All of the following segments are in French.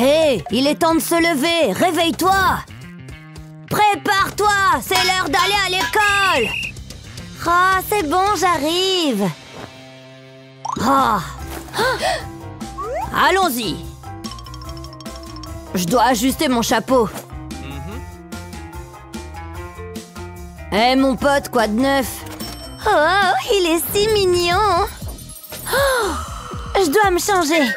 Hé, il est temps de se lever. Réveille-toi. Prépare-toi, c'est l'heure d'aller à l'école. Ah, c'est bon, j'arrive. Ah. Allons-y. Je dois ajuster mon chapeau. Hé, mon pote, quoi de neuf? Oh, il est si mignon. Oh, je dois me changer.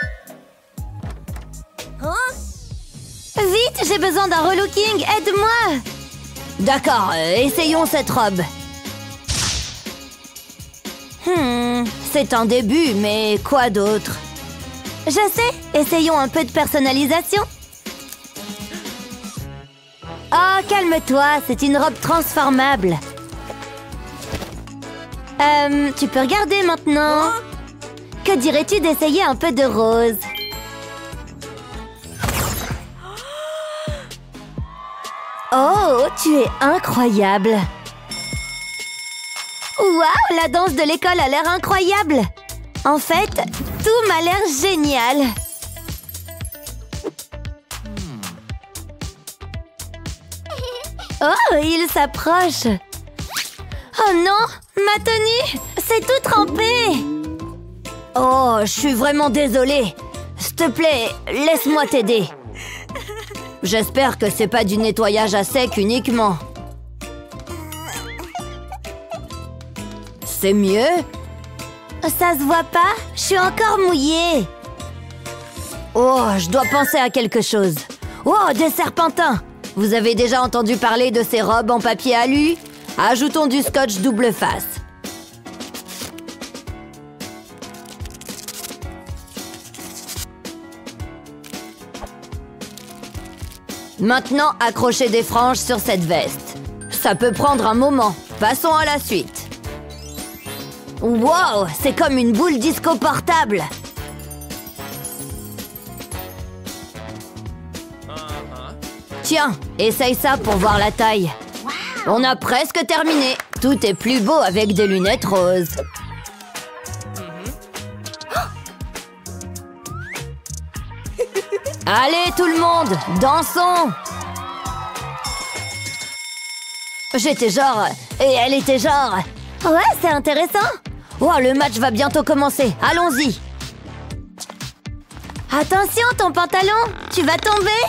Vite, j'ai besoin d'un relooking, aide-moi. D'accord, essayons cette robe. C'est un début, mais quoi d'autre? Je sais, essayons un peu de personnalisation. Oh, calme-toi, c'est une robe transformable. Tu peux regarder maintenant. Que dirais-tu d'essayer un peu de rose? Oh, tu es incroyable! Waouh, la danse de l'école a l'air incroyable! En fait, tout m'a l'air génial! Oh, il s'approche! Oh non, ma tenue! C'est tout trempé! Oh, je suis vraiment désolée! S'il te plaît, laisse-moi t'aider! J'espère que c'est pas du nettoyage à sec uniquement. C'est mieux? Ça se voit pas? Je suis encore mouillée. Oh, je dois penser à quelque chose. Oh, des serpentins! Vous avez déjà entendu parler de ces robes en papier alu? Ajoutons du scotch double face. Maintenant, accrochez des franges sur cette veste. Ça peut prendre un moment. Passons à la suite. Wow, c'est comme une boule disco portable. Tiens, essaye ça pour voir la taille. On a presque terminé. Tout est plus beau avec des lunettes roses. Allez, tout le monde, dansons! J'étais genre... Et elle était genre... Ouais, c'est intéressant! Oh, le match va bientôt commencer. Allons-y! Attention, ton pantalon! Tu vas tomber!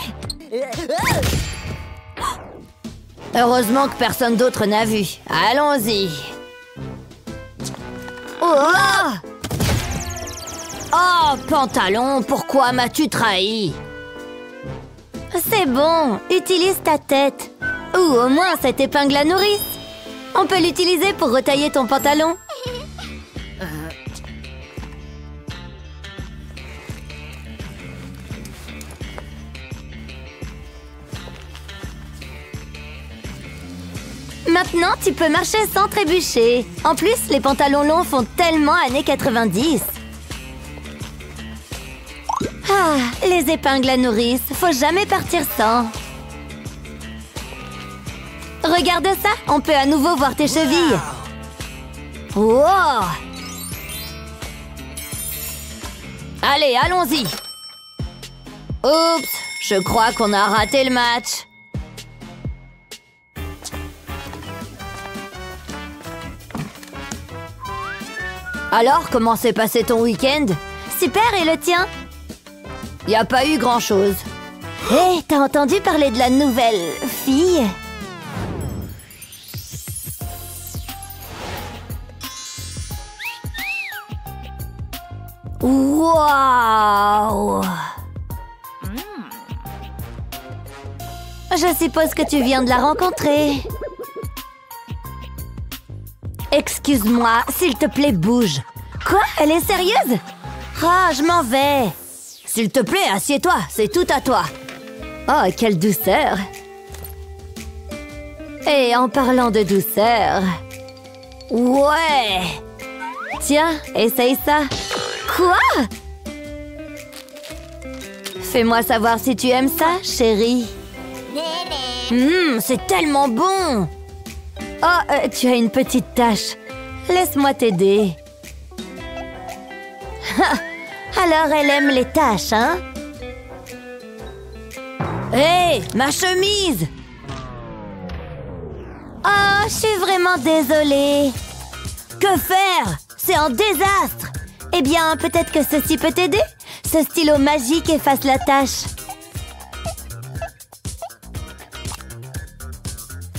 Heureusement que personne d'autre n'a vu. Allons-y! Oh! Oh, pantalon, pourquoi m'as-tu trahi? C'est bon, utilise ta tête. Ou au moins cette épingle à nourrice. On peut l'utiliser pour retailler ton pantalon. Maintenant, tu peux marcher sans trébucher. En plus, les pantalons longs font tellement années 90. Ah, les épingles à nourrice, faut jamais partir sans. Regarde ça, on peut à nouveau voir tes chevilles. Wow! Allez, allons-y. Oups, je crois qu'on a raté le match. Alors, comment s'est passé ton week-end? Super, et le tien? Y a pas eu grand-chose. Hé, t'as entendu parler de la nouvelle fille? Waouh! Je suppose que tu viens de la rencontrer. Excuse-moi, s'il te plaît, bouge. Quoi? Elle est sérieuse? Ah, je m'en vais. S'il te plaît, assieds-toi, c'est tout à toi. Oh, quelle douceur. Et en parlant de douceur... Ouais! Tiens, essaye ça. Quoi? Fais-moi savoir si tu aimes ça, chérie. C'est tellement bon! Oh, tu as une petite tache. Laisse-moi t'aider. Alors, elle aime les taches, hein? Hé, ma chemise! Oh, je suis vraiment désolée. Que faire? C'est un désastre. Eh bien, peut-être que ceci peut t'aider? Ce stylo magique efface la tâche.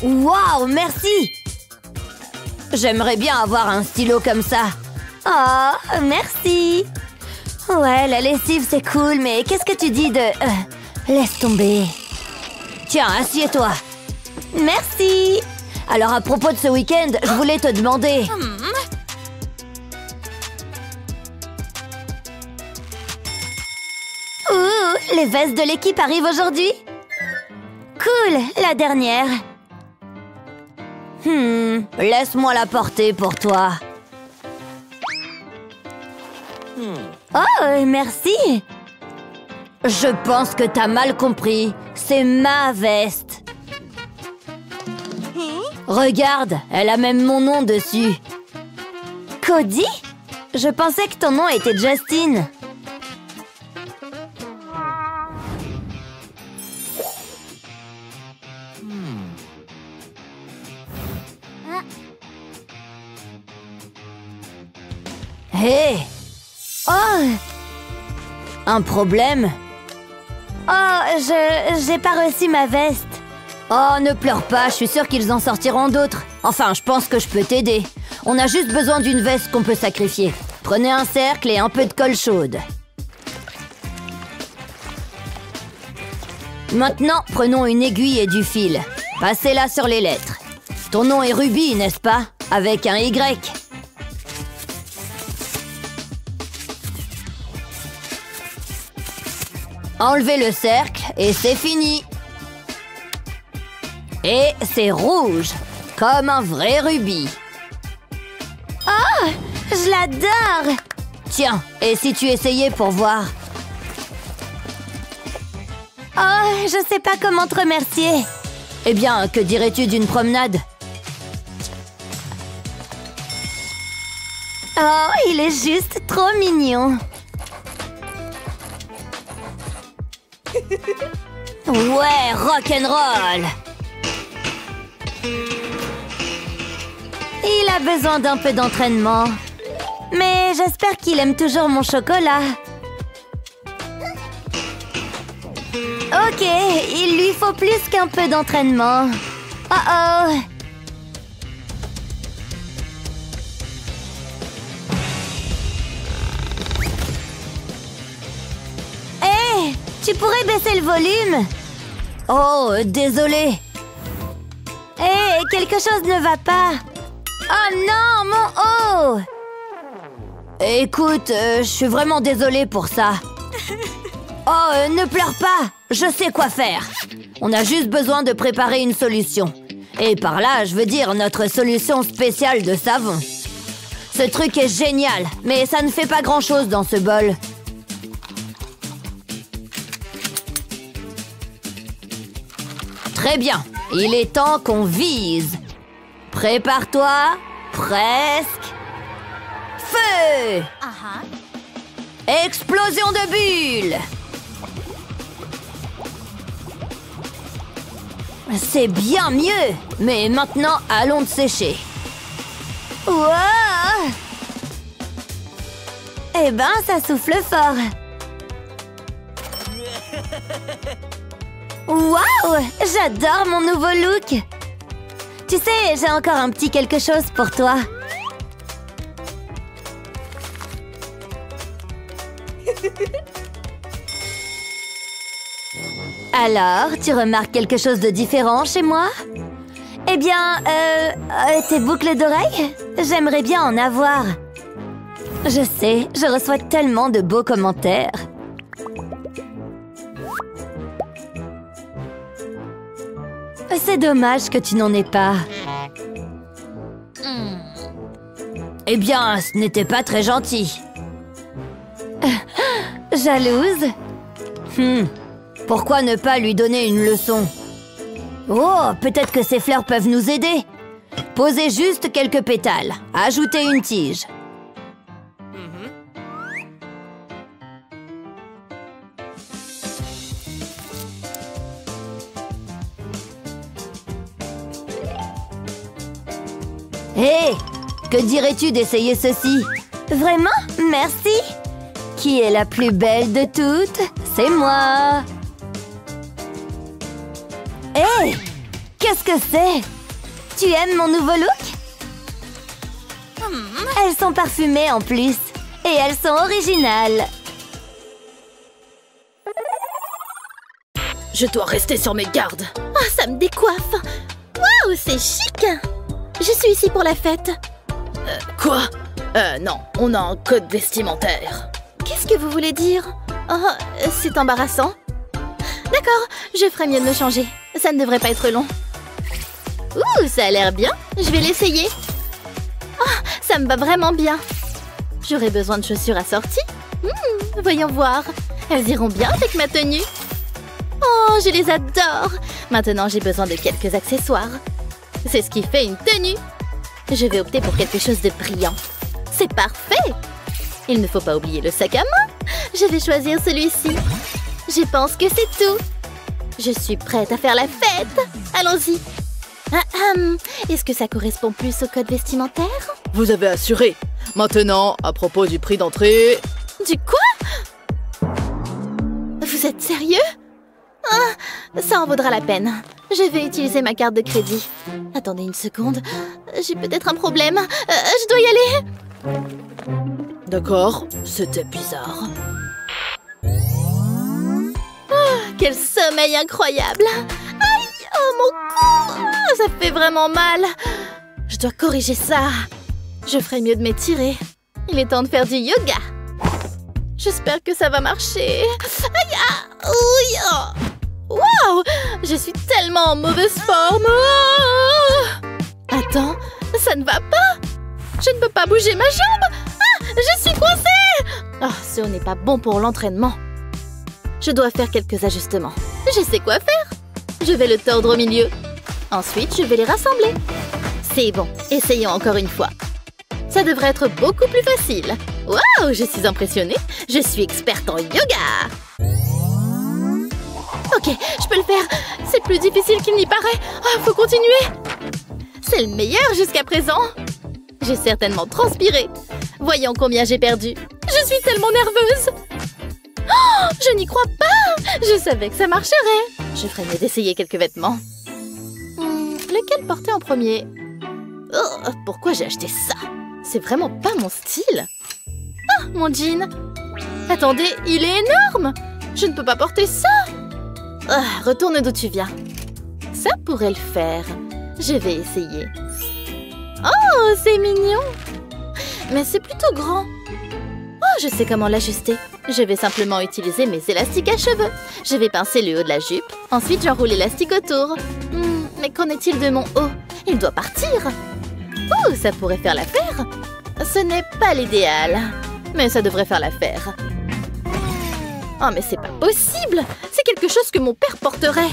Waouh, merci! J'aimerais bien avoir un stylo comme ça. Oh, merci! Ouais, la lessive, c'est cool, mais qu'est-ce que tu dis de... laisse tomber. Tiens, assieds-toi. Merci! Alors, à propos de ce week-end, je voulais te demander... Ouh, les vestes de l'équipe arrivent aujourd'hui? Cool, la dernière. Laisse-moi la porter pour toi. Oh, merci. Je pense que t'as mal compris. C'est ma veste. Regarde, elle a même mon nom dessus. Cody? Je pensais que ton nom était Justin. Hé! Oh! Un problème? Oh, j'ai pas reçu ma veste. Oh, ne pleure pas, je suis sûre qu'ils en sortiront d'autres. Enfin, je pense que je peux t'aider. On a juste besoin d'une veste qu'on peut sacrifier. Prenez un cercle et un peu de colle chaude. Maintenant, prenons une aiguille et du fil. Passez-la sur les lettres. Ton nom est Ruby, n'est-ce pas? Avec un Y. Enlevez le cercle et c'est fini. Et c'est rouge, comme un vrai rubis. Oh, je l'adore! Tiens, et si tu essayais pour voir? Oh, je sais pas comment te remercier. Eh bien, que dirais-tu d'une promenade? Oh, il est juste trop mignon. Ouais, rock'n'roll. Il a besoin d'un peu d'entraînement. Mais j'espère qu'il aime toujours mon chocolat. Ok, il lui faut plus qu'un peu d'entraînement. Oh oh. Hé, tu pourrais baisser le volume? Oh, désolé. Hé, quelque chose ne va pas. Oh non, mon haut! Écoute, je suis vraiment désolée pour ça. Oh, ne pleure pas! Je sais quoi faire. On a juste besoin de préparer une solution. Et par là, je veux dire notre solution spéciale de savon. Ce truc est génial, mais ça ne fait pas grand-chose dans ce bol. Très bien, il est temps qu'on vise. Prépare-toi, presque. Feu! Explosion de bulles! C'est bien mieux, mais maintenant allons te sécher. Wow! Eh ben, ça souffle fort. Waouh! J'adore mon nouveau look! Tu sais, j'ai encore un petit quelque chose pour toi. Alors, tu remarques quelque chose de différent chez moi? Eh bien, tes boucles d'oreilles? J'aimerais bien en avoir. Je sais, je reçois tellement de beaux commentaires. C'est dommage que tu n'en aies pas. Eh bien, ce n'était pas très gentil. Jalouse? Pourquoi ne pas lui donner une leçon? Oh, peut-être que ces fleurs peuvent nous aider. Posez juste quelques pétales. Ajoutez une tige. Hé! Que dirais-tu d'essayer ceci? Vraiment? Merci! Qui est la plus belle de toutes? C'est moi! Hé! Qu'est-ce que c'est? Tu aimes mon nouveau look? Elles sont parfumées en plus. Et elles sont originales. Je dois rester sur mes gardes. Ah, ça me décoiffe. Waouh, c'est chic. Je suis ici pour la fête. Quoi? Non, on a un code vestimentaire. Qu'est-ce que vous voulez dire? Oh, c'est embarrassant. D'accord, je ferai mieux de me changer. Ça ne devrait pas être long. Ouh, ça a l'air bien. Je vais l'essayer. Ah, ça me va vraiment bien. J'aurai besoin de chaussures assorties. Voyons voir. Elles iront bien avec ma tenue. Oh, je les adore. Maintenant, j'ai besoin de quelques accessoires. C'est ce qui fait une tenue. Je vais opter pour quelque chose de brillant. C'est parfait. Il ne faut pas oublier le sac à main. Je vais choisir celui-ci. Je pense que c'est tout. Je suis prête à faire la fête. Allons-y. Est-ce que ça correspond plus au code vestimentaire? Vous avez assuré. Maintenant, à propos du prix d'entrée... Du quoi? Vous êtes sérieux? Ah, ça en vaudra la peine. Je vais utiliser ma carte de crédit. Attendez une seconde. J'ai peut-être un problème. Je dois y aller. D'accord, c'était bizarre. Quel sommeil incroyable! Aïe! Oh, mon cou! Ça fait vraiment mal. Je dois corriger ça. Je ferai mieux de m'étirer. Il est temps de faire du yoga. J'espère que ça va marcher. Aïe! Ah, ouille, oh. Waouh! Je suis tellement en mauvaise forme. Oh. Attends, ça ne va pas. Je ne peux pas bouger ma jambe. Ah, je suis coincée. Oh, ce n'est pas bon pour l'entraînement. Je dois faire quelques ajustements. Je sais quoi faire. Je vais le tordre au milieu. Ensuite, je vais les rassembler. C'est bon. Essayons encore une fois. Ça devrait être beaucoup plus facile. Waouh, je suis impressionnée. Je suis experte en yoga. Ok, je peux le faire. C'est plus difficile qu'il n'y paraît. Oh, faut continuer. C'est le meilleur jusqu'à présent. J'ai certainement transpiré. Voyons combien j'ai perdu. Je suis tellement nerveuse. Oh, je n'y crois pas. Je savais que ça marcherait. Je ferais mieux d'essayer quelques vêtements. Lequel porter en premier? Oh, pourquoi j'ai acheté ça? C'est vraiment pas mon style. Ah, mon jean. Attendez, il est énorme. Je ne peux pas porter ça. Ah, retourne d'où tu viens. Ça pourrait le faire. Je vais essayer. Oh, c'est mignon. Mais c'est plutôt grand. Oh, je sais comment l'ajuster. Je vais simplement utiliser mes élastiques à cheveux. Je vais pincer le haut de la jupe. Ensuite, j'enroule l'élastique autour. Mais qu'en est-il de mon haut? Il doit partir. Oh, ça pourrait faire l'affaire. Ce n'est pas l'idéal. Mais ça devrait faire l'affaire. Oh, mais c'est pas possible. C'est quelque chose que mon père porterait.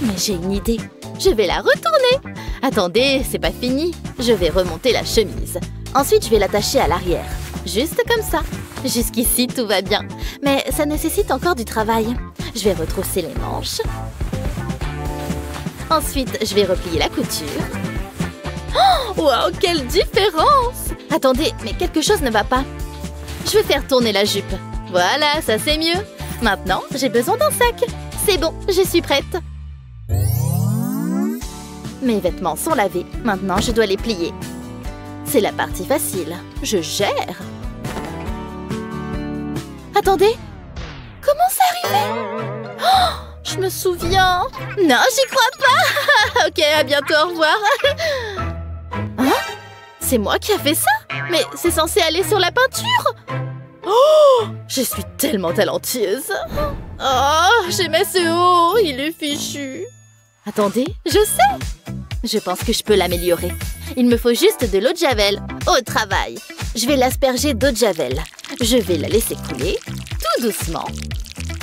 Mais j'ai une idée. Je vais la retourner. Attendez, c'est pas fini. Je vais remonter la chemise. Ensuite, je vais l'attacher à l'arrière. Juste comme ça. Jusqu'ici, tout va bien. Mais ça nécessite encore du travail. Je vais retrousser les manches. Ensuite, je vais replier la couture. Oh, wow, quelle différence! Attendez, mais quelque chose ne va pas. Je vais faire tourner la jupe. Voilà, ça c'est mieux. Maintenant, j'ai besoin d'un sac. C'est bon, je suis prête. Mes vêtements sont lavés. Maintenant, je dois les plier. C'est la partie facile. Je gère. Attendez. Comment c'est arrivé? Oh, je me souviens. Non, j'y crois pas. Ok, à bientôt, au revoir. Hein? C'est moi qui a fait ça? Mais c'est censé aller sur la peinture. Oh, je suis tellement talentueuse. Oh, j'aimais ce haut. Il est fichu. Attendez, je sais. Je pense que je peux l'améliorer. Il me faut juste de l'eau de javel. Au travail. Je vais l'asperger d'eau de javel. Je vais la laisser couler, tout doucement.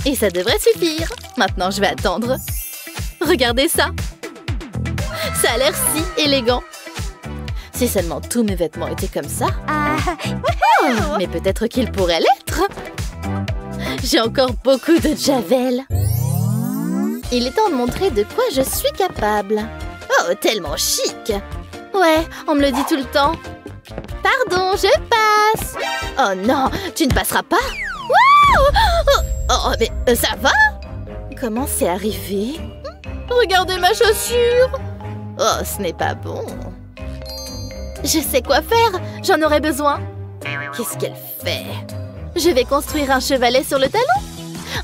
Et ça devrait suffire. Maintenant, je vais attendre. Regardez ça. Ça a l'air si élégant. Si seulement tous mes vêtements étaient comme ça. Oh, mais peut-être qu'ils pourraient l'être. J'ai encore beaucoup de javel. Il est temps de montrer de quoi je suis capable. Oh, tellement chic. Ouais, on me le dit tout le temps. Pardon, je passe. Oh non, tu ne passeras pas. Wow! Oh, mais ça va? Comment c'est arrivé? Regardez ma chaussure. Oh, ce n'est pas bon. Je sais quoi faire, j'en aurai besoin. Qu'est-ce qu'elle fait? Je vais construire un chevalet sur le talon.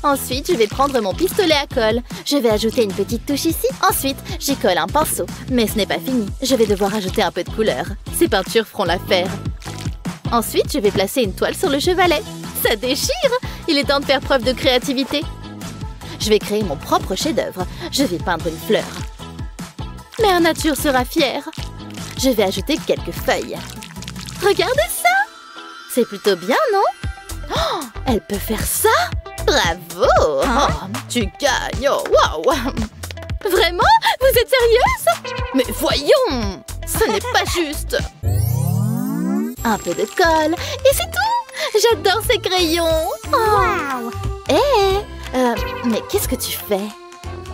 Ensuite, je vais prendre mon pistolet à colle. Je vais ajouter une petite touche ici. Ensuite, j'y colle un pinceau. Mais ce n'est pas fini. Je vais devoir ajouter un peu de couleur. Ces peintures feront l'affaire. Ensuite, je vais placer une toile sur le chevalet. Ça déchire! Il est temps de faire preuve de créativité. Je vais créer mon propre chef-d'œuvre. Je vais peindre une fleur. Mère Nature sera fière. Je vais ajouter quelques feuilles. Regardez ça! C'est plutôt bien, non? Oh, elle peut faire ça? Bravo! Hein? Oh, tu gagnes! Oh, wow! Vraiment? Vous êtes sérieuse? Mais voyons! Ce n'est pas juste! Un peu de colle, et c'est tout! J'adore ces crayons! Wow! Mais qu'est-ce que tu fais?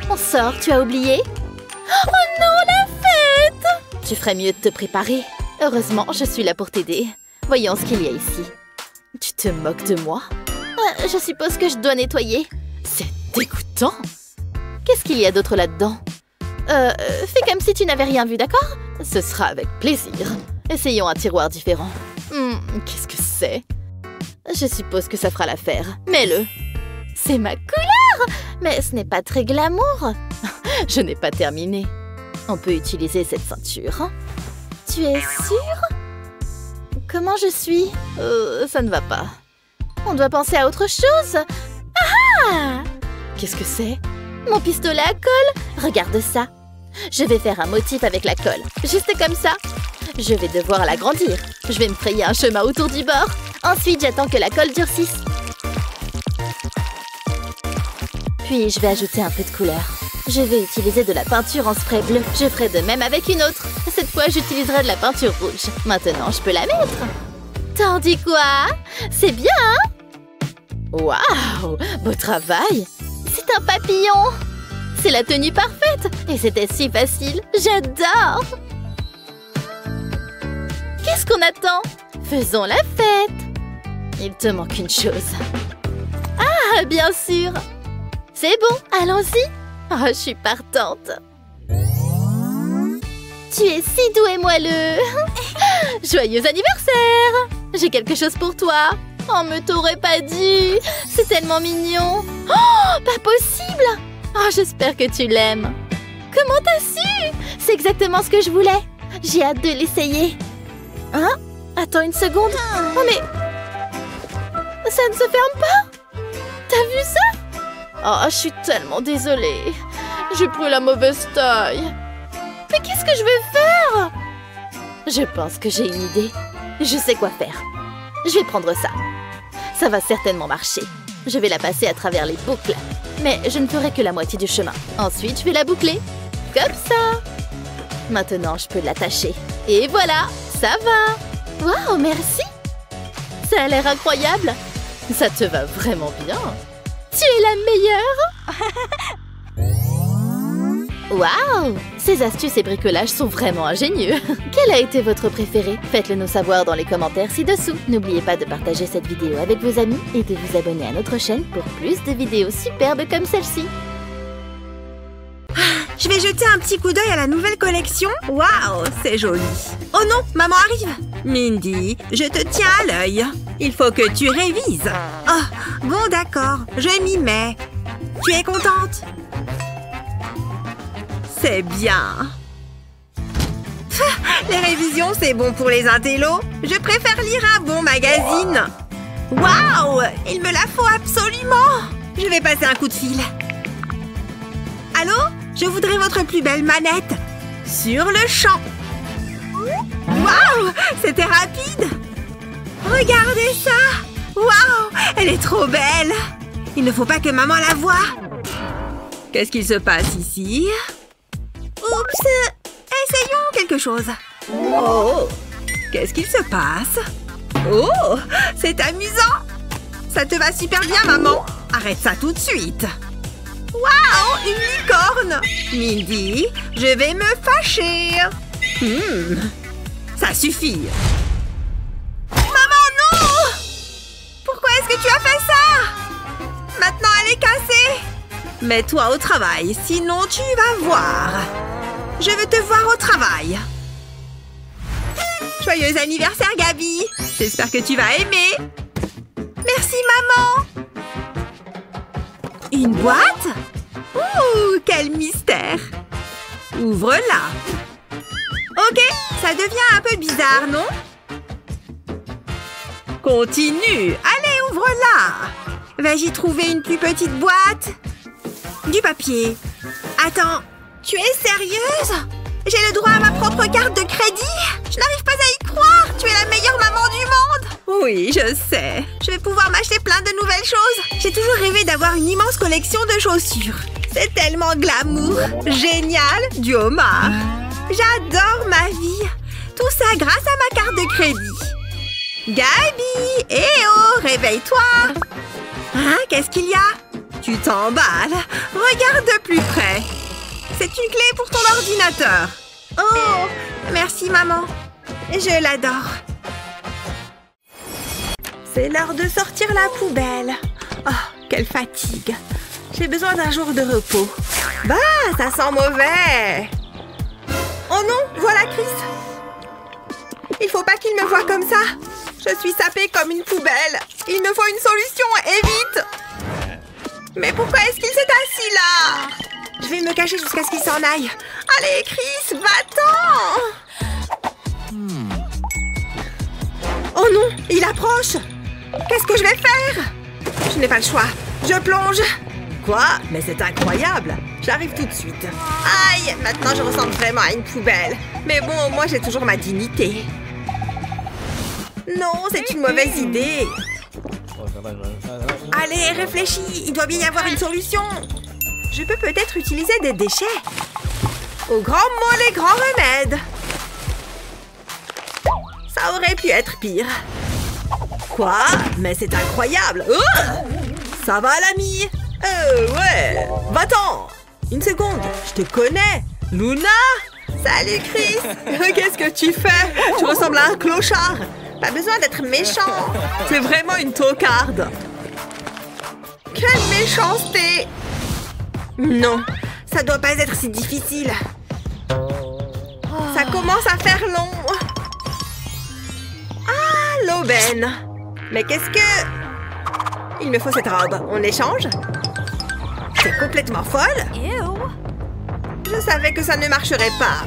On sort, tu as oublié? Oh non, la fête! Tu ferais mieux de te préparer. Heureusement, je suis là pour t'aider. Voyons ce qu'il y a ici. Tu te moques de moi? Je suppose que je dois nettoyer. C'est dégoûtant! Qu'est-ce qu'il y a d'autre là-dedans? Fais comme si tu n'avais rien vu, d'accord? Ce sera avec plaisir. Essayons un tiroir différent. Qu'est-ce que c'est? Je suppose que ça fera l'affaire. Mets-le. C'est ma couleur! Mais ce n'est pas très glamour. Je n'ai pas terminé. On peut utiliser cette ceinture. Tu es sûre? Comment je suis? Ça ne va pas. On doit penser à autre chose. Ah! Qu'est-ce que c'est? Mon pistolet à colle. Regarde ça. Je vais faire un motif avec la colle. Juste comme ça. Je vais devoir l'agrandir. Je vais me frayer un chemin autour du bord. Ensuite, j'attends que la colle durcisse. Puis, je vais ajouter un peu de couleur. Je vais utiliser de la peinture en spray bleu. Je ferai de même avec une autre. Cette fois, j'utiliserai de la peinture rouge. Maintenant, je peux la mettre. T'en dis quoi? C'est bien, hein? Waouh! Beau travail! C'est un papillon! C'est la tenue parfaite! Et c'était si facile! J'adore! Qu'est-ce qu'on attend? Faisons la fête! Il te manque une chose. Ah, bien sûr! C'est bon, allons-y! Oh, je suis partante! Tu es si doux et moelleux! Joyeux anniversaire! J'ai quelque chose pour toi! Oh, me t'aurais pas dit! C'est tellement mignon! Oh, pas possible! Oh, j'espère que tu l'aimes! Comment t'as su? C'est exactement ce que je voulais! J'ai hâte de l'essayer! Hein? Attends une seconde! Oh, mais... ça ne se ferme pas! T'as vu ça? Oh, je suis tellement désolée! J'ai pris la mauvaise taille! Mais qu'est-ce que je vais faire? Je pense que j'ai une idée. Je sais quoi faire. Je vais prendre ça. Ça va certainement marcher. Je vais la passer à travers les boucles. Mais je ne ferai que la moitié du chemin. Ensuite, je vais la boucler. Comme ça. Maintenant, je peux l'attacher. Et voilà, ça va. Waouh, merci. Ça a l'air incroyable. Ça te va vraiment bien. Tu es la meilleure. Waouh! Ces astuces et bricolages sont vraiment ingénieux. Quel a été votre préféré? Faites-le nous savoir dans les commentaires ci-dessous. N'oubliez pas de partager cette vidéo avec vos amis et de vous abonner à notre chaîne pour plus de vidéos superbes comme celle-ci. Je vais jeter un petit coup d'œil à la nouvelle collection. Waouh, c'est joli. Oh non, maman arrive. Mindy, je te tiens à l'œil. Il faut que tu révises. Oh, bon d'accord, je m'y mets. Tu es contente? C'est bien. Les révisions, c'est bon pour les intellos. Je préfère lire un bon magazine. Waouh, il me la faut absolument. Je vais passer un coup de fil. Allô? Je voudrais votre plus belle manette. Sur le champ. Waouh, c'était rapide. Regardez ça. Waouh, elle est trop belle. Il ne faut pas que maman la voie. Qu'est-ce qu'il se passe ici? Oups! Essayons quelque chose. Oh! Qu'est-ce qu'il se passe? Oh! C'est amusant! Ça te va super bien, maman! Arrête ça tout de suite! Waouh! Une licorne! Mindy, je vais me fâcher! Ça suffit. Maman, non! Pourquoi est-ce que tu as fait ça? Maintenant, elle est cassée. Mets-toi au travail, sinon tu vas voir. Je veux te voir au travail. Joyeux anniversaire, Gabi. J'espère que tu vas aimer. Merci, maman. Une boîte? Ouh, quel mystère. Ouvre-la. Ok, ça devient un peu bizarre, non? Continue. Allez, ouvre-la. Vais-je y trouver une plus petite boîte? Du papier. Attends, tu es sérieuse? J'ai le droit à ma propre carte de crédit? Je n'arrive pas à y croire. Tu es la meilleure maman du monde. Oui, je sais. Je vais pouvoir m'acheter plein de nouvelles choses. J'ai toujours rêvé d'avoir une immense collection de chaussures. C'est tellement glamour. Génial. Du homard. J'adore ma vie. Tout ça grâce à ma carte de crédit. Gabi! Eh oh, réveille-toi! Hein, qu'est-ce qu'il y a? Tu t'emballes. Regarde de plus près. C'est une clé pour ton ordinateur. Oh, merci maman. Je l'adore. C'est l'heure de sortir la poubelle. Oh, quelle fatigue. J'ai besoin d'un jour de repos. Bah, ça sent mauvais. Oh non, voilà Chris. Il faut pas qu'il me voie comme ça. Je suis sapée comme une poubelle. Il me faut une solution et vite. Mais pourquoi est-ce qu'il s'est assis là? Je vais me cacher jusqu'à ce qu'il s'en aille. Allez, Chris, va-t'en! Oh non, il approche. Qu'est-ce que je vais faire? Je n'ai pas le choix. Je plonge. Quoi? Mais c'est incroyable. J'arrive tout de suite. Aïe, maintenant je ressemble vraiment à une poubelle. Mais bon, moi j'ai toujours ma dignité. Non, c'est une mauvaise idée. Allez, réfléchis. Il doit bien y avoir une solution. Je peux peut-être utiliser des déchets. Au grand mot, les grands remèdes. Ça aurait pu être pire. Quoi? Mais c'est incroyable. Ça va, l'ami? Ouais. Va-t'en. Une seconde. Je te connais. Luna? Salut, Chris. Qu'est-ce que tu fais? Tu ressembles à un clochard. Pas besoin d'être méchant. C'est vraiment une tocarde. Quelle méchanceté. Non, ça doit pas être si difficile. Ça commence à faire long. Ah, l'aubaine. Mais qu'est-ce que... Il me faut cette robe. On échange? C'est complètement folle. Je savais que ça ne marcherait pas.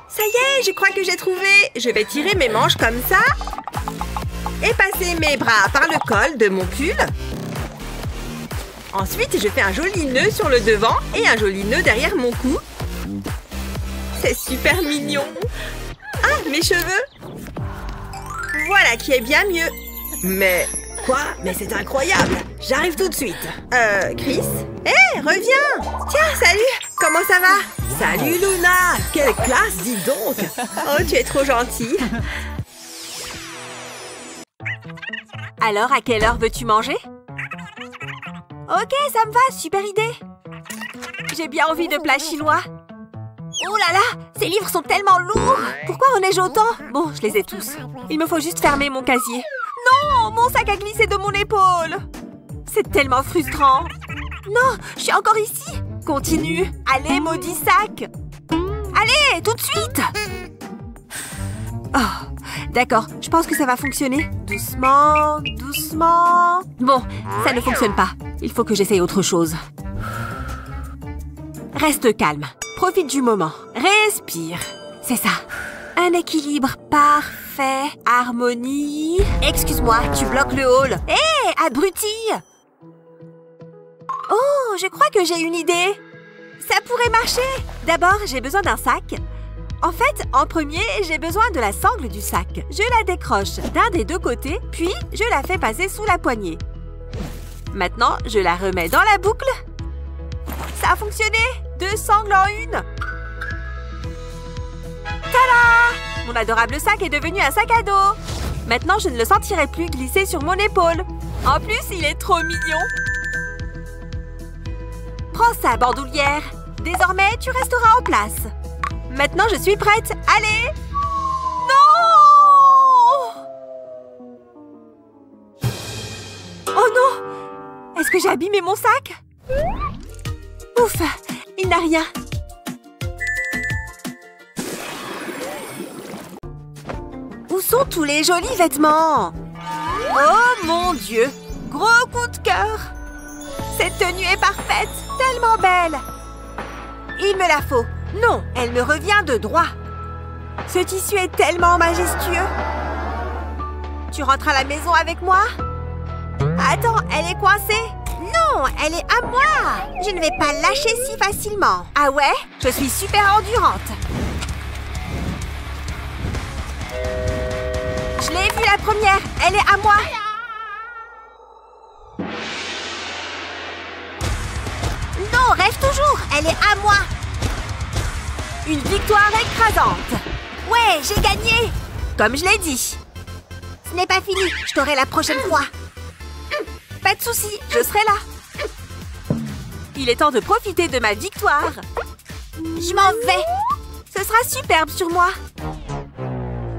Ça y est, je crois que j'ai trouvé. Je vais tirer mes manches comme ça et passer mes bras par le col de mon pull. Ensuite, je fais un joli nœud sur le devant et un joli nœud derrière mon cou. C'est super mignon. Ah, mes cheveux. Voilà qui est bien mieux. Mais... Quoi? Mais c'est incroyable. J'arrive tout de suite. Chris? Hé, reviens. Tiens, salut. Comment ça va? Salut, Luna. Quelle classe, dis donc. Oh, tu es trop gentille. Alors, à quelle heure veux-tu manger? Ok, ça me va. Super idée. J'ai bien envie de plats chinois. Oh là là, ces livres sont tellement lourds. Pourquoi en ai-je autant? Bon, je les ai tous. Il me faut juste fermer mon casier. Non, mon sac a glissé de mon épaule. C'est tellement frustrant. Non, je suis encore ici. Continue. Allez, maudit sac. Allez, tout de suite. Oh, d'accord, je pense que ça va fonctionner. Doucement, doucement. Bon, ça ne fonctionne pas. Il faut que j'essaye autre chose. Reste calme. Profite du moment. Respire. C'est ça. Un équilibre parfait. Harmonie. Excuse-moi, tu bloques le hall. Hé, abruti! Oh, je crois que j'ai une idée. Ça pourrait marcher. D'abord, j'ai besoin d'un sac. En fait, en premier, j'ai besoin de la sangle du sac. Je la décroche d'un des deux côtés, puis je la fais passer sous la poignée. Maintenant, je la remets dans la boucle. Ça a fonctionné! 2 sangles en une. Tada! Mon adorable sac est devenu un sac à dos. Maintenant, je ne le sentirai plus glisser sur mon épaule. En plus, il est trop mignon. Prends ça, bandoulière. Désormais, tu resteras en place. Maintenant, je suis prête. Allez! Non! Oh non! Est-ce que j'ai abîmé mon sac? Ouf! Il n'a rien. Où sont tous les jolis vêtements? Oh mon Dieu! Gros coup de cœur! Cette tenue est parfaite! Tellement belle! Il me la faut. Non, elle me revient de droit. Ce tissu est tellement majestueux. Tu rentres à la maison avec moi? Attends, elle est coincée? Non, elle est à moi! Je ne vais pas lâcher si facilement. Ah ouais? Je suis super endurante. Je l'ai vue la première. Elle est à moi. Non, rêve toujours. Elle est à moi. Une victoire écrasante. Ouais, j'ai gagné. Comme je l'ai dit. Ce n'est pas fini. Je t'aurai la prochaine fois. Pas de souci, je serai là. Il est temps de profiter de ma victoire. Je m'en vais. Ce sera superbe sur moi.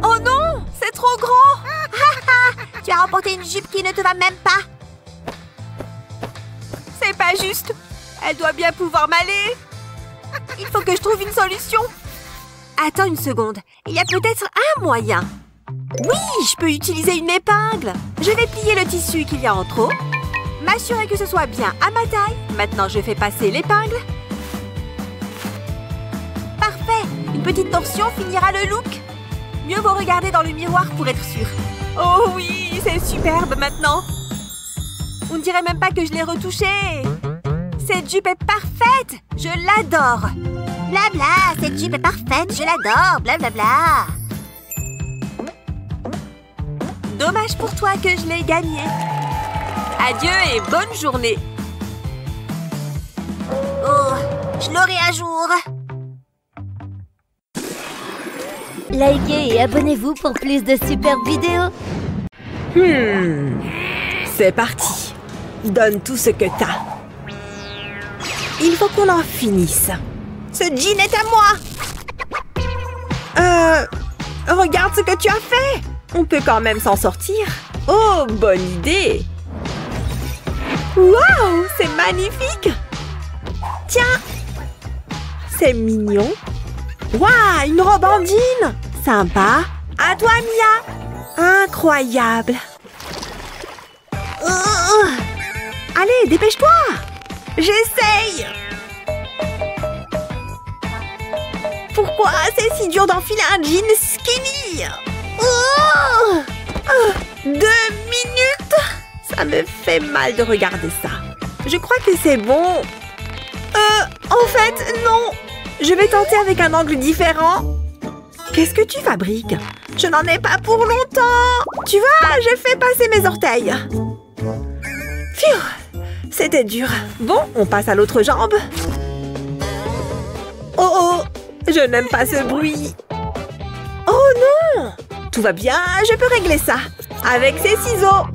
Oh non, c'est trop grand. Tu as remporté une jupe qui ne te va même pas. C'est pas juste. Elle doit bien pouvoir m'aller. Il faut que je trouve une solution. Attends une seconde. Il y a peut-être un moyen. Oui, je peux utiliser une épingle. Je vais plier le tissu qu'il y a en trop. M'assurer que ce soit bien à ma taille. Maintenant, je fais passer l'épingle. Parfait. Une petite torsion finira le look. Mieux vaut regarder dans le miroir pour être sûr. Oh oui, c'est superbe maintenant. On ne dirait même pas que je l'ai retouchée. Cette jupe est parfaite. Je l'adore. Blabla, cette jupe est parfaite. Je l'adore. Blablabla. Dommage pour toi que je l'ai gagnée. Adieu et bonne journée. Oh, je l'aurai à jour. Likez et abonnez-vous pour plus de superbes vidéos. C'est parti. Donne tout ce que t'as. Il faut qu'on en finisse. Ce jean est à moi. Regarde ce que tu as fait. On peut quand même s'en sortir. Oh, bonne idée. Waouh, c'est magnifique. Tiens. C'est mignon. Waouh, une robe en jean. Sympa. À toi, Mia. Incroyable. Allez, dépêche-toi. J'essaye. Pourquoi c'est si dur d'enfiler un jean skinny? 2 minutes. Ça me fait mal de regarder ça. Je crois que c'est bon. En fait, non. Je vais tenter avec un angle différent. Qu'est-ce que tu fabriques? Je n'en ai pas pour longtemps. Tu vois, j'ai fait passer mes orteils. Pfiou, c'était dur. Bon, on passe à l'autre jambe. Oh, je n'aime pas ce bruit. Oh non! Tout va bien, je peux régler ça. Avec ces ciseaux.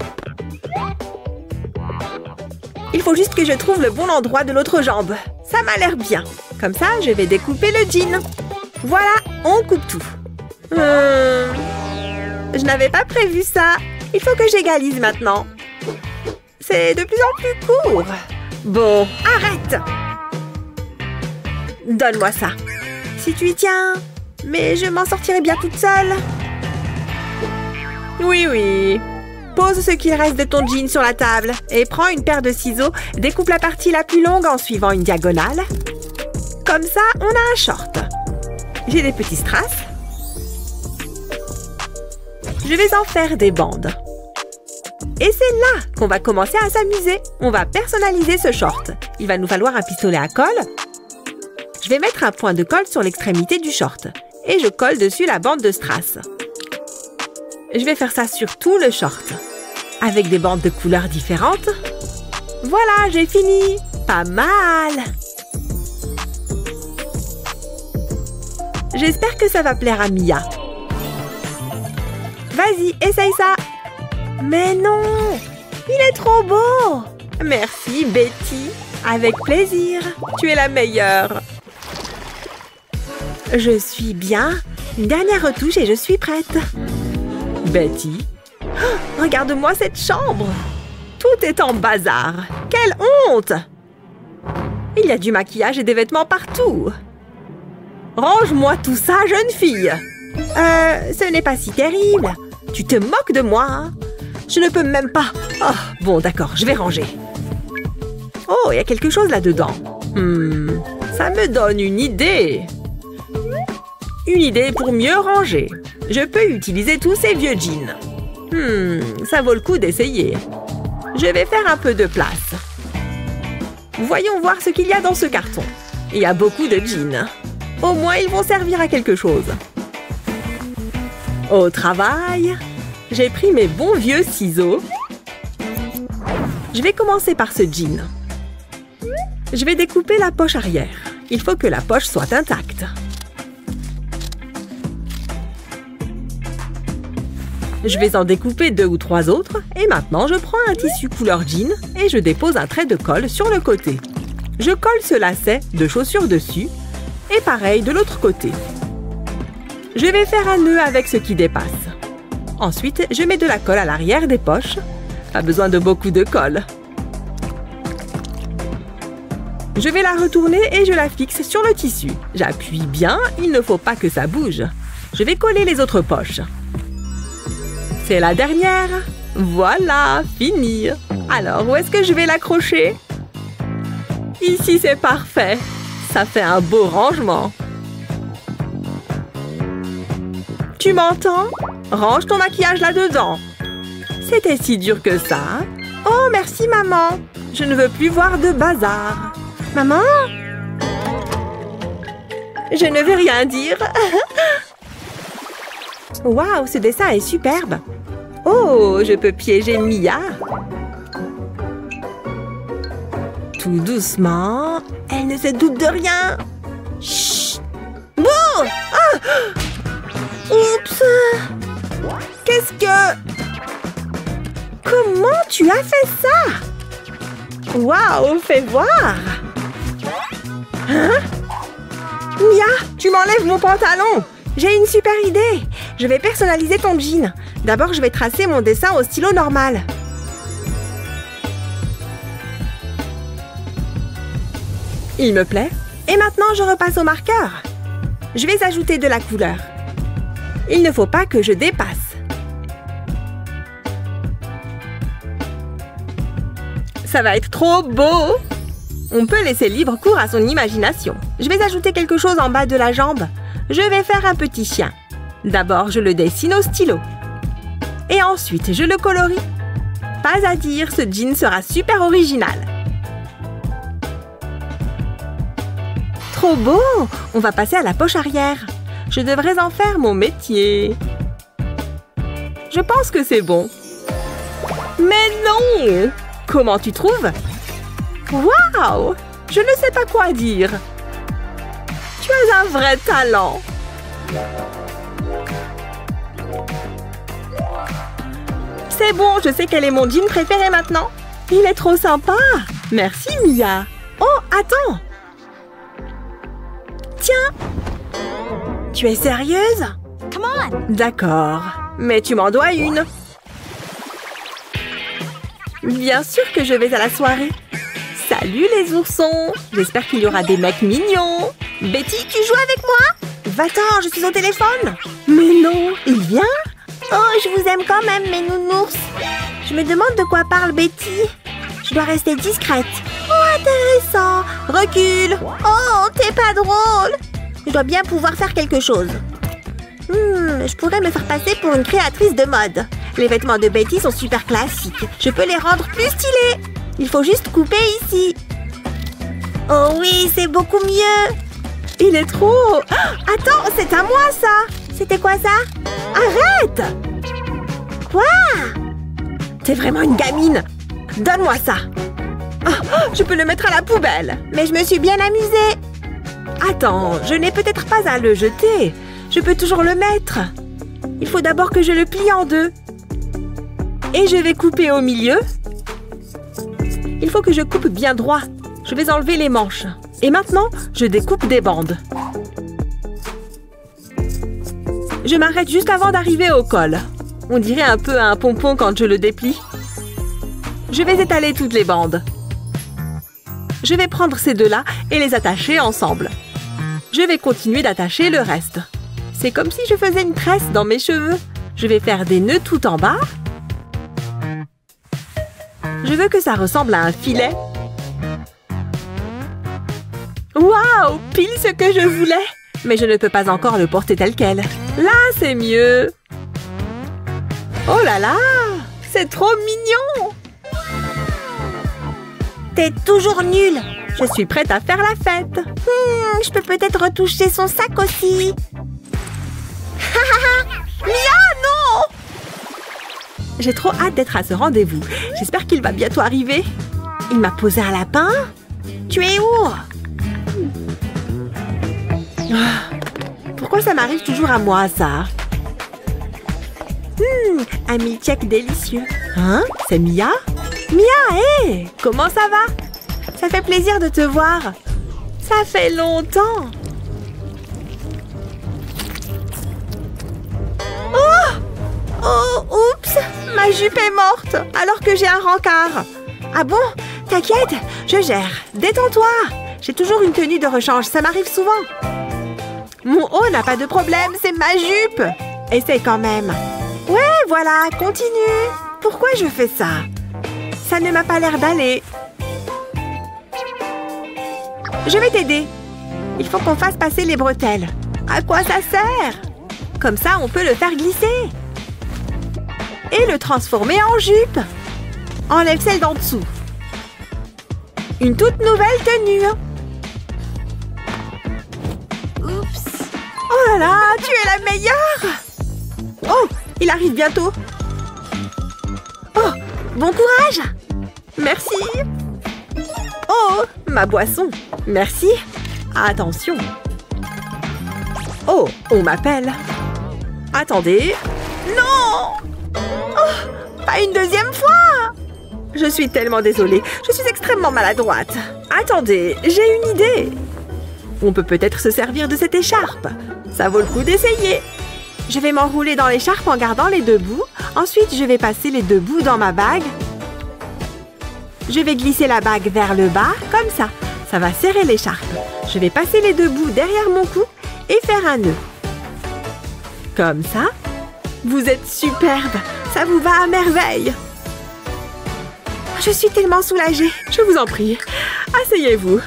Il faut juste que je trouve le bon endroit de l'autre jambe. Ça m'a l'air bien. Comme ça, je vais découper le jean. Voilà, on coupe tout. Je n'avais pas prévu ça. Il faut que j'égalise maintenant. C'est de plus en plus court. Bon, arrête. Donne-moi ça. Si tu y tiens. Mais je m'en sortirai bien toute seule. Oui. Pose ce qu'il reste de ton jean sur la table et prends une paire de ciseaux, découpe la partie la plus longue en suivant une diagonale. Comme ça, on a un short. J'ai des petits strass. Je vais en faire des bandes. Et c'est là qu'on va commencer à s'amuser. On va personnaliser ce short. Il va nous falloir un pistolet à colle. Je vais mettre un point de colle sur l'extrémité du short. Et je colle dessus la bande de strass. Je vais faire ça sur tout le short. Avec des bandes de couleurs différentes. Voilà, j'ai fini. Pas mal. J'espère que ça va plaire à Mia. Vas-y, essaye ça. Mais non, il est trop beau. Merci, Betty. Avec plaisir. Tu es la meilleure. Je suis bien. Une dernière retouche et je suis prête. Betty, oh, regarde-moi cette chambre. Tout est en bazar. Quelle honte! Il y a du maquillage et des vêtements partout. Range-moi tout ça, jeune fille. Ce n'est pas si terrible. Tu te moques de moi, hein? Je ne peux même pas. Oh, bon, d'accord, je vais ranger. Oh, il y a quelque chose là-dedans. Ça me donne une idée. Une idée pour mieux ranger. Je peux utiliser tous ces vieux jeans. Ça vaut le coup d'essayer. Je vais faire un peu de place. Voyons voir ce qu'il y a dans ce carton. Il y a beaucoup de jeans. Au moins, ils vont servir à quelque chose. Au travail, j'ai pris mes bons vieux ciseaux. Je vais commencer par ce jean. Je vais découper la poche arrière. Il faut que la poche soit intacte. Je vais en découper 2 ou 3 autres. Et maintenant, je prends un tissu couleur jean et je dépose un trait de colle sur le côté. Je colle ce lacet de chaussure dessus. Et pareil de l'autre côté. Je vais faire un nœud avec ce qui dépasse. Ensuite, je mets de la colle à l'arrière des poches. Pas besoin de beaucoup de colle. Je vais la retourner et je la fixe sur le tissu. J'appuie bien, il ne faut pas que ça bouge. Je vais coller les autres poches. C'est la dernière. Voilà, fini. Alors, où est-ce que je vais l'accrocher? Ici, c'est parfait. Ça fait un beau rangement. Tu m'entends? Range ton maquillage là-dedans. C'était si dur que ça. Oh, merci, maman. Je ne veux plus voir de bazar. Maman? Je ne veux rien dire. Waouh, ce dessin est superbe. Oh, je peux piéger Mia. Tout doucement. Elle ne se doute de rien. Chut. Bon! Ah! Oups! Qu'est-ce que... Comment tu as fait ça? Waouh, fais voir! Hein? Mia, tu m'enlèves mon pantalon! J'ai une super idée! Je vais personnaliser ton jean. D'abord, je vais tracer mon dessin au stylo normal. Il me plaît. Et maintenant, je repasse au marqueur. Je vais ajouter de la couleur. Il ne faut pas que je dépasse. Ça va être trop beau! On peut laisser libre cours à son imagination. Je vais ajouter quelque chose en bas de la jambe. Je vais faire un petit chien. D'abord, je le dessine au stylo. Et ensuite, je le colorie. Pas à dire, ce jean sera super original. Trop beau! On va passer à la poche arrière. Je devrais en faire mon métier. Je pense que c'est bon. Mais non! Comment tu trouves? Waouh! Je ne sais pas quoi dire. Tu as un vrai talent. C'est bon, je sais quel est mon jean préféré maintenant. Il est trop sympa. Merci, Mia. Oh, attends. Tiens. Tu es sérieuse? Come on. D'accord, mais tu m'en dois une. Bien sûr que je vais à la soirée. Salut les oursons. J'espère qu'il y aura des mecs mignons. Betty, tu joues avec moi? Va-t'en, je suis au téléphone. Mais non, il vient? Oh, je vous aime quand même, mes nounours. Je me demande de quoi parle Betty. Je dois rester discrète. Oh, intéressant. Recule. Oh, t'es pas drôle. Je dois bien pouvoir faire quelque chose. Je pourrais me faire passer pour une créatrice de mode. Les vêtements de Betty sont super classiques. Je peux les rendre plus stylés. Il faut juste couper ici. Oh oui, c'est beaucoup mieux. Il est trop... Oh, attends, c'est à moi ça. C'était quoi ça? Arrête! Quoi? T'es vraiment une gamine. Donne-moi ça. Oh, je peux le mettre à la poubelle. Mais je me suis bien amusée. Attends, je n'ai peut-être pas à le jeter. Je peux toujours le mettre. Il faut d'abord que je le plie en deux. Et je vais couper au milieu. Il faut que je coupe bien droit. Je vais enlever les manches. Et maintenant, je découpe des bandes. Je m'arrête juste avant d'arriver au col. On dirait un peu un pompon quand je le déplie. Je vais étaler toutes les bandes. Je vais prendre ces deux-là et les attacher ensemble. Je vais continuer d'attacher le reste. C'est comme si je faisais une tresse dans mes cheveux. Je vais faire des nœuds tout en bas. Je veux que ça ressemble à un filet. Waouh! Pile ce que je voulais! Mais je ne peux pas encore le porter tel quel. Là, c'est mieux. Oh là là! C'est trop mignon! T'es toujours nulle! Je suis prête à faire la fête. Je peux peut-être retoucher son sac aussi. Mia, non! J'ai trop hâte d'être à ce rendez-vous. J'espère qu'il va bientôt arriver. Il m'a posé un lapin? Tu es où? Pourquoi ça m'arrive toujours à moi, ça? Un milkshake délicieux. Hein? C'est Mia? Mia, hé! Comment ça va? Ça fait plaisir de te voir. Ça fait longtemps. Oh, oups! Ma jupe est morte, alors que j'ai un rencard. Ah bon? T'inquiète, je gère. Détends-toi. J'ai toujours une tenue de rechange, ça m'arrive souvent. Mon haut n'a pas de problème, c'est ma jupe. Essaye quand même. Ouais, voilà, continue. Pourquoi je fais ça? Ça ne m'a pas l'air d'aller. Je vais t'aider. Il faut qu'on fasse passer les bretelles. À quoi ça sert? Comme ça, on peut le faire glisser. Et le transformer en jupe. Enlève celle d'en dessous. Une toute nouvelle tenue. Oups. Oh là là, tu es la meilleure. Oh, il arrive bientôt. Oh, bon courage. Merci. Oh, ma boisson. Merci. Attention. Oh, on m'appelle. Attendez. Non! Oh, pas une deuxième fois! Je suis tellement désolée. Je suis extrêmement maladroite. Attendez, j'ai une idée. On peut peut-être se servir de cette écharpe. Ça vaut le coup d'essayer. Je vais m'enrouler dans l'écharpe en gardant les deux bouts. Ensuite, je vais passer les deux bouts dans ma bague. Je vais glisser la bague vers le bas, comme ça. Ça va serrer l'écharpe. Je vais passer les deux bouts derrière mon cou et faire un nœud. Comme ça. Vous êtes superbe. Ça vous va à merveille. Je suis tellement soulagée. Je vous en prie. Asseyez-vous.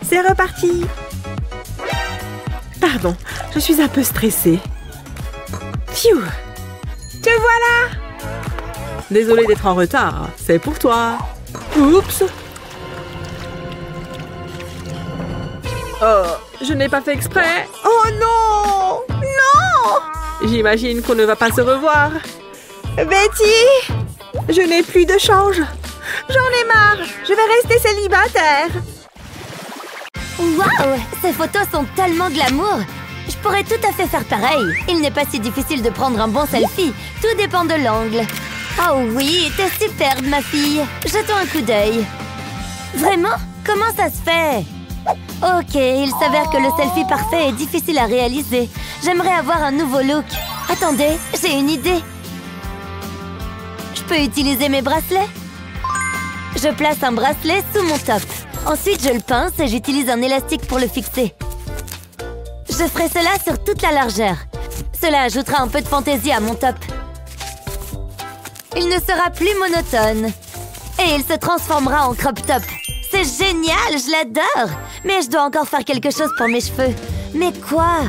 C'est reparti. Pardon, je suis un peu stressée. Pfiou. Te voilà. Désolée d'être en retard. C'est pour toi. Oups. Oh, je n'ai pas fait exprès. Oh non. Non. J'imagine qu'on ne va pas se revoir. Betty, je n'ai plus de change. J'en ai marre. Je vais rester célibataire. Waouh! Ces photos sont tellement glamour! Je pourrais tout à fait faire pareil. Il n'est pas si difficile de prendre un bon selfie. Tout dépend de l'angle. Oh oui, t'es superbe, ma fille. Jetons un coup d'œil. Vraiment? Comment ça se fait? Ok, il s'avère que le selfie parfait est difficile à réaliser. J'aimerais avoir un nouveau look. Attendez, j'ai une idée. Je peux utiliser mes bracelets? Je place un bracelet sous mon top. Ensuite, je le pince et j'utilise un élastique pour le fixer. Je ferai cela sur toute la largeur. Cela ajoutera un peu de fantaisie à mon top. Il ne sera plus monotone. Et il se transformera en crop top. C'est génial, je l'adore. Mais je dois encore faire quelque chose pour mes cheveux. Mais quoi?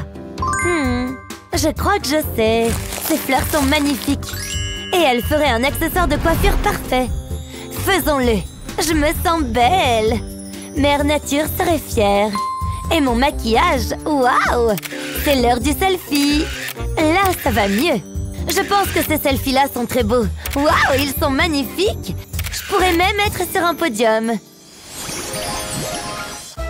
Je crois que je sais. Ces fleurs sont magnifiques. Et elles feraient un accessoire de coiffure parfait. Faisons-le. Je me sens belle. Mère Nature serait fière. Et mon maquillage, waouh! C'est l'heure du selfie. Là, ça va mieux. Je pense que ces selfies-là sont très beaux. Waouh, ils sont magnifiques. Je pourrais même être sur un podium.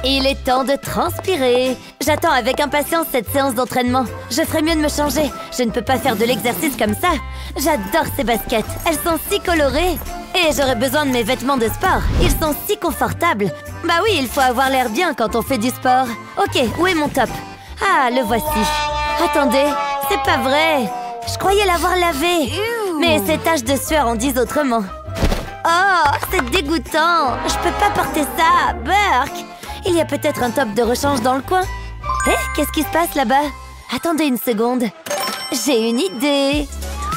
Il est temps de transpirer. J'attends avec impatience cette séance d'entraînement. Je ferais mieux de me changer. Je ne peux pas faire de l'exercice comme ça. J'adore ces baskets. Elles sont si colorées. Et j'aurais besoin de mes vêtements de sport. Ils sont si confortables. Bah oui, il faut avoir l'air bien quand on fait du sport. Ok, où est mon top? Ah, le voici. Attendez, c'est pas vrai. Je croyais l'avoir lavé. Mais ces taches de sueur en disent autrement. Oh, c'est dégoûtant. Je peux pas porter ça. Burk. Il y a peut-être un top de rechange dans le coin. Hé, qu'est-ce qui se passe là-bas? Attendez une seconde. J'ai une idée.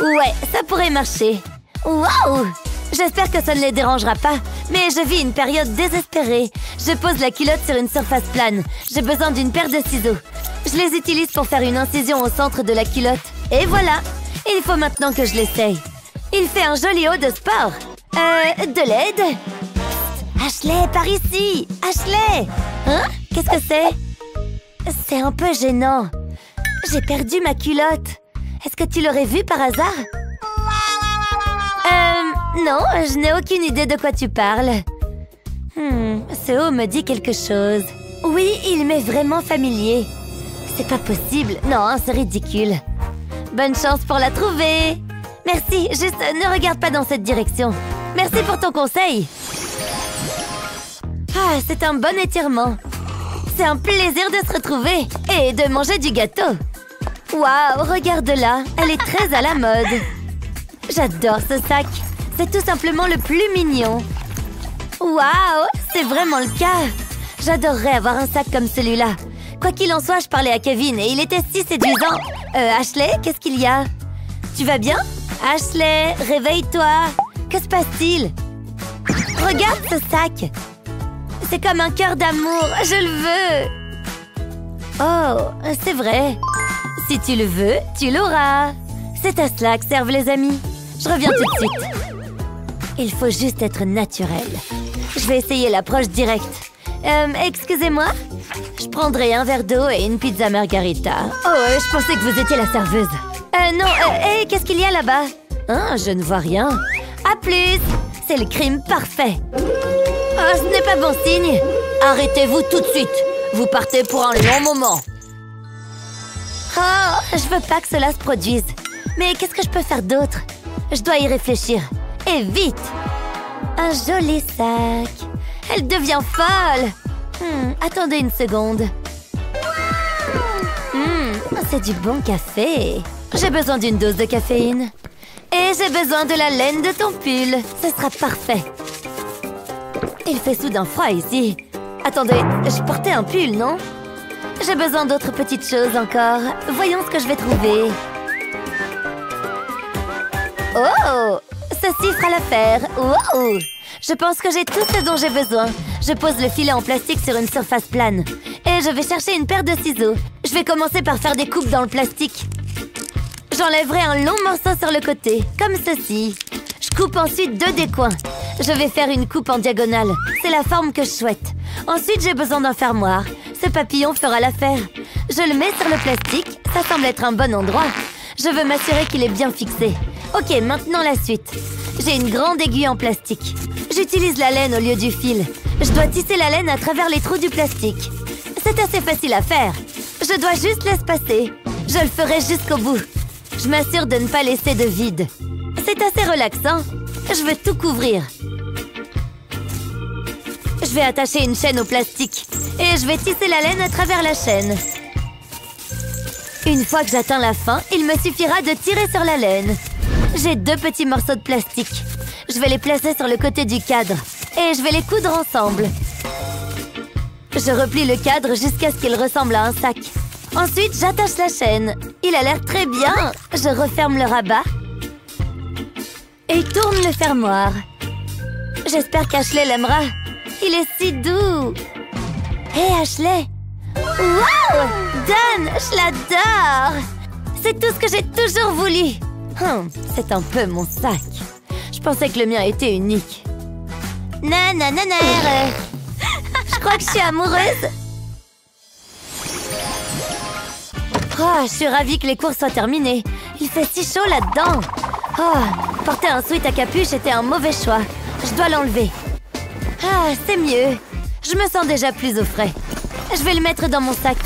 Ouais, ça pourrait marcher. Waouh! J'espère que ça ne les dérangera pas. Mais je vis une période désespérée. Je pose la culotte sur une surface plane. J'ai besoin d'une paire de ciseaux. Je les utilise pour faire une incision au centre de la culotte. Et voilà! Il faut maintenant que je l'essaye. Il fait un joli haut de sport. De l'aide? Ashley, par ici! Ashley! Hein? Qu'est-ce que c'est? C'est un peu gênant. J'ai perdu ma culotte. Est-ce que tu l'aurais vue par hasard? Non, je n'ai aucune idée de quoi tu parles. Ce haut me dit quelque chose. Oui, il m'est vraiment familier. C'est pas possible. Non, c'est ridicule. Bonne chance pour la trouver. Merci, juste ne regarde pas dans cette direction. Merci pour ton conseil. Ah, c'est un bon étirement. C'est un plaisir de se retrouver et de manger du gâteau. Waouh, regarde-la, elle est très à la mode. J'adore ce sac. C'est tout simplement le plus mignon. Waouh, c'est vraiment le cas. J'adorerais avoir un sac comme celui-là. Quoi qu'il en soit, je parlais à Kevin et il était si séduisant. Ashley, qu'est-ce qu'il y a? Tu vas bien? Ashley, réveille-toi. Que se passe-t-il? Regarde ce sac. C'est comme un cœur d'amour. Je le veux. Oh, c'est vrai. Si tu le veux, tu l'auras. C'est à cela que servent les amis. Je reviens tout de suite. Il faut juste être naturel. Je vais essayer l'approche directe. Excusez-moi? Je prendrai un verre d'eau et une pizza margarita. Oh, je pensais que vous étiez la serveuse. Non, hé, qu'est-ce qu'il y a là-bas? Hein, je ne vois rien. À plus! C'est le crime parfait. Oh, ce n'est pas bon signe. Arrêtez-vous tout de suite. Vous partez pour un long moment. Oh, je veux pas que cela se produise. Mais qu'est-ce que je peux faire d'autre? Je dois y réfléchir. Et vite! Un joli sac. Elle devient folle. Attendez une seconde. C'est du bon café. J'ai besoin d'une dose de caféine. Et j'ai besoin de la laine de ton pull. Ce sera parfait. Il fait soudain froid ici. Attendez, je portais un pull, non? J'ai besoin d'autres petites choses encore. Voyons ce que je vais trouver. Oh! Ceci fera l'affaire. Wow! Je pense que j'ai tout ce dont j'ai besoin. Je pose le filet en plastique sur une surface plane. Et je vais chercher une paire de ciseaux. Je vais commencer par faire des coupes dans le plastique. J'enlèverai un long morceau sur le côté, comme ceci. Je coupe ensuite deux des coins. Je vais faire une coupe en diagonale. C'est la forme que je souhaite. Ensuite, j'ai besoin d'un fermoir. Ce papillon fera l'affaire. Je le mets sur le plastique. Ça semble être un bon endroit. Je veux m'assurer qu'il est bien fixé. Ok, maintenant la suite. J'ai une grande aiguille en plastique. J'utilise la laine au lieu du fil. Je dois tisser la laine à travers les trous du plastique. C'est assez facile à faire. Je dois juste l'espacer. Je le ferai jusqu'au bout. Je m'assure de ne pas laisser de vide. C'est assez relaxant. Je veux tout couvrir. Je vais attacher une chaîne au plastique. Et je vais tisser la laine à travers la chaîne. Une fois que j'atteins la fin, il me suffira de tirer sur la laine. J'ai deux petits morceaux de plastique. Je vais les placer sur le côté du cadre. Et je vais les coudre ensemble. Je replie le cadre jusqu'à ce qu'il ressemble à un sac. Ensuite, j'attache la chaîne. Il a l'air très bien. Je referme le rabat. Et tourne le fermoir. J'espère qu'Ashley l'aimera. Il est si doux. Hé, Ashley. Wow! Dan, je l'adore. C'est tout ce que j'ai toujours voulu. C'est un peu mon sac. Je pensais que le mien était unique. Nanana. Je crois que je suis amoureuse. Oh, je suis ravie que les cours soient terminés. Il fait si chaud là-dedans. Oh, porter un sweat à capuche était un mauvais choix. Je dois l'enlever. Ah, c'est mieux. Je me sens déjà plus au frais. Je vais le mettre dans mon sac.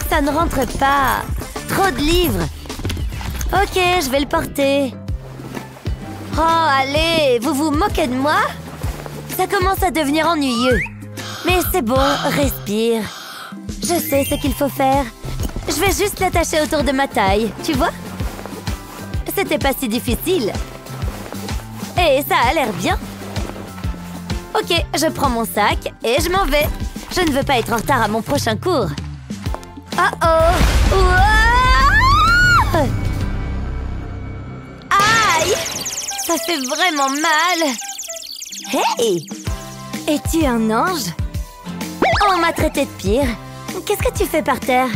Ça ne rentre pas. Trop de livres. Ok, je vais le porter. Oh, allez, vous vous moquez de moi? Ça commence à devenir ennuyeux. Mais c'est bon, respire. Je sais ce qu'il faut faire. Je vais juste l'attacher autour de ma taille, tu vois? C'était pas si difficile. Et ça a l'air bien. Ok, je prends mon sac et je m'en vais. Je ne veux pas être en retard à mon prochain cours. Oh! Ouah! Aïe! Ça fait vraiment mal. Hey! Es-tu un ange? On m'a traité de pire. Qu'est-ce que tu fais par terre?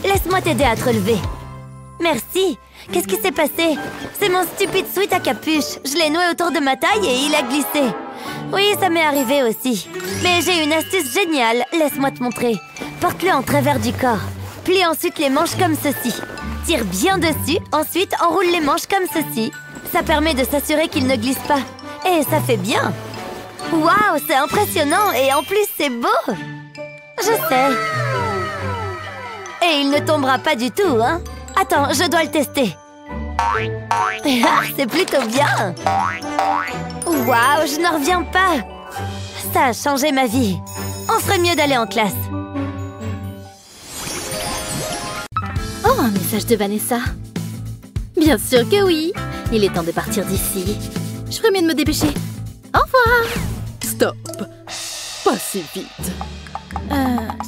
Laisse-moi t'aider à te relever. Merci. Qu'est-ce qui s'est passé? C'est mon stupide sweat à capuche. Je l'ai noué autour de ma taille et il a glissé. Oui, ça m'est arrivé aussi. Mais j'ai une astuce géniale. Laisse-moi te montrer. Porte-le en travers du corps. Plie ensuite les manches comme ceci. Tire bien dessus. Ensuite, enroule les manches comme ceci. Ça permet de s'assurer qu'il ne glisse pas. Et ça fait bien. Waouh, c'est impressionnant. Et en plus, c'est beau. Je sais. Et il ne tombera pas du tout, hein? Attends, je dois le tester. Ah, c'est plutôt bien. Waouh, je n'en reviens pas. Ça a changé ma vie. On ferait mieux d'aller en classe. Oh, un message de Vanessa. Bien sûr que oui. Il est temps de partir d'ici. Je ferais mieux de me dépêcher. Au revoir. Stop. Pas si vite.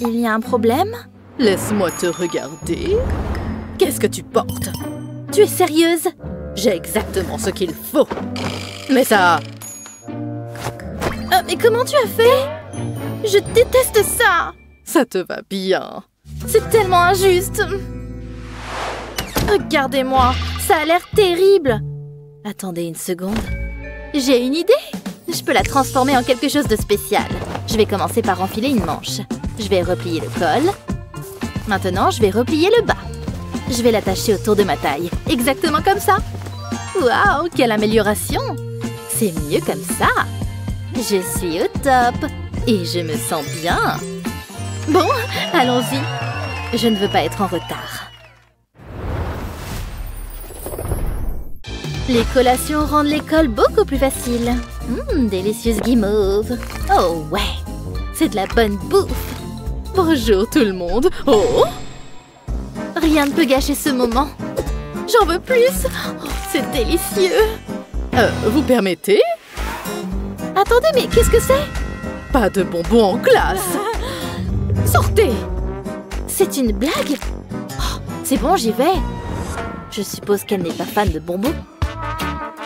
Il y a un problème? Laisse-moi te regarder. Qu'est-ce que tu portes? Tu es sérieuse? J'ai exactement ce qu'il faut. Mais ça... Mais comment tu as fait? Je déteste ça. Ça te va bien. C'est tellement injuste. Regardez-moi, ça a l'air terrible. Attendez une seconde. J'ai une idée. Je peux la transformer en quelque chose de spécial. Je vais commencer par enfiler une manche. Je vais replier le col. Maintenant, je vais replier le bas. Je vais l'attacher autour de ma taille. Exactement comme ça. Waouh, quelle amélioration! C'est mieux comme ça. Je suis au top. Et je me sens bien. Bon, allons-y. Je ne veux pas être en retard. Les collations rendent l'école beaucoup plus facile. Délicieuse guimauve. Oh ouais, c'est de la bonne bouffe. Bonjour tout le monde. Oh! Rien ne peut gâcher ce moment. J'en veux plus. Oh, c'est délicieux. Vous permettez? Attendez, mais qu'est-ce que c'est? Pas de bonbons en classe. Sortez! C'est une blague? Oh, c'est bon, j'y vais. Je suppose qu'elle n'est pas fan de bonbons.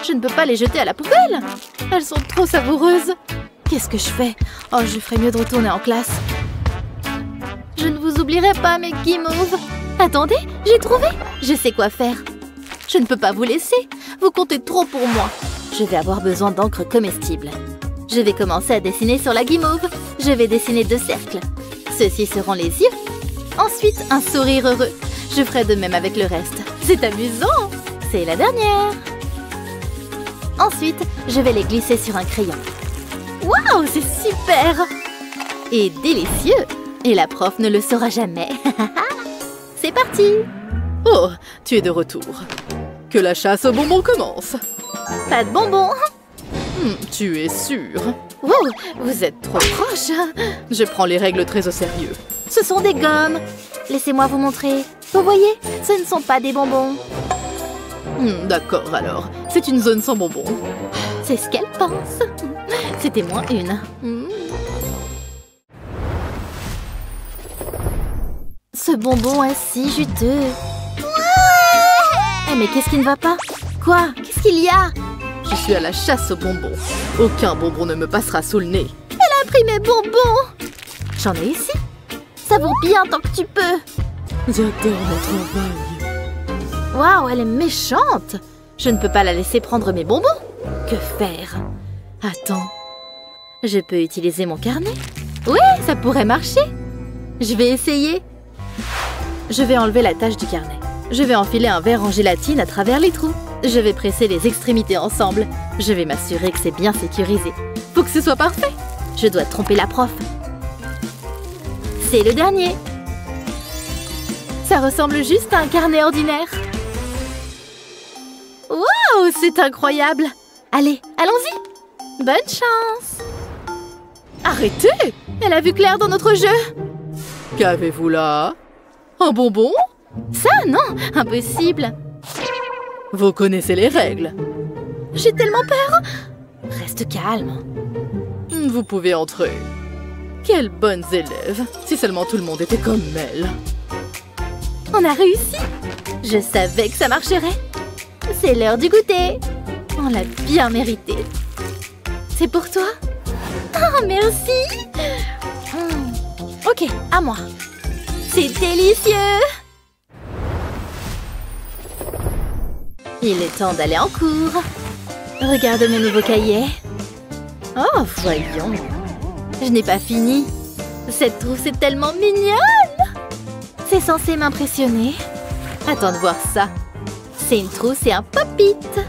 Je ne peux pas les jeter à la poubelle. Elles sont trop savoureuses. Qu'est-ce que je fais? Oh, je ferais mieux de retourner en classe. Je ne vous oublierai pas, mes guimauves. Attendez, j'ai trouvé. Je sais quoi faire. Je ne peux pas vous laisser. Vous comptez trop pour moi. Je vais avoir besoin d'encre comestible. Je vais commencer à dessiner sur la guimauve. Je vais dessiner 2 cercles. Ceux-ci seront les yeux. Ensuite, un sourire heureux. Je ferai de même avec le reste. C'est amusant. C'est la dernière. Ensuite, je vais les glisser sur un crayon. Waouh, c'est super! Et délicieux. Et la prof ne le saura jamais. C'est parti! Oh, tu es de retour. Que la chasse aux bonbons commence. Pas de bonbons. Tu es sûre? Wow, vous êtes trop proche. Je prends les règles très au sérieux. Ce sont des gommes. Laissez-moi vous montrer. Vous voyez, ce ne sont pas des bonbons. D'accord alors. C'est une zone sans bonbons. C'est ce qu'elle pense. C'était moins une. Ce bonbon est si juteux. Mais qu'est-ce qui ne va pas? Quoi? Qu'est-ce qu'il y a? Je suis à la chasse aux bonbons. Aucun bonbon ne me passera sous le nez. Elle a pris mes bonbons. J'en ai ici. Savoure bien tant que tu peux. J'adore mon travail. Waouh, elle est méchante. Je ne peux pas la laisser prendre mes bonbons. Que faire? Attends. Je peux utiliser mon carnet? Oui, ça pourrait marcher. Je vais essayer. Je vais enlever la tache du carnet. Je vais enfiler un verre en gélatine à travers les trous. Je vais presser les extrémités ensemble. Je vais m'assurer que c'est bien sécurisé. Faut que ce soit parfait. Je dois tromper la prof. C'est le dernier. Ça ressemble juste à un carnet ordinaire. Waouh, c'est incroyable. Allez, allons-y. Bonne chance. Arrêtez! Elle a vu clair dans notre jeu. Qu'avez-vous là? Un bonbon? Ça, non, impossible. Vous connaissez les règles. J'ai tellement peur. Reste calme. Vous pouvez entrer. Quelles bonnes élèves. Si seulement tout le monde était comme elle. On a réussi. Je savais que ça marcherait. C'est l'heure du goûter. On l'a bien mérité. C'est pour toi? Oh, merci. Ok, à moi. C'est délicieux. Il est temps d'aller en cours. Regarde mes nouveaux cahiers. Oh, voyons. Je n'ai pas fini. Cette trousse est tellement mignonne. C'est censé m'impressionner. Attends de voir ça. C'est une trousse et un pop-it.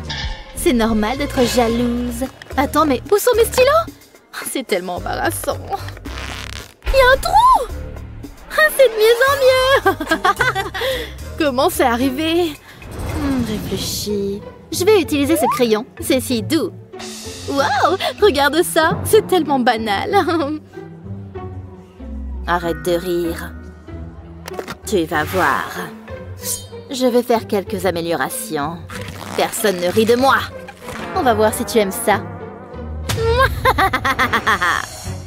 C'est normal d'être jalouse. Attends, mais où sont mes stylos? C'est tellement embarrassant. Il y a un trou. C'est de mieux en mieux. Comment c'est arrivé? Réfléchis. Je vais utiliser ce crayon. C'est si doux. Waouh, regarde ça. C'est tellement banal. Arrête de rire. Tu vas voir. Je vais faire quelques améliorations. Personne ne rit de moi. On va voir si tu aimes ça.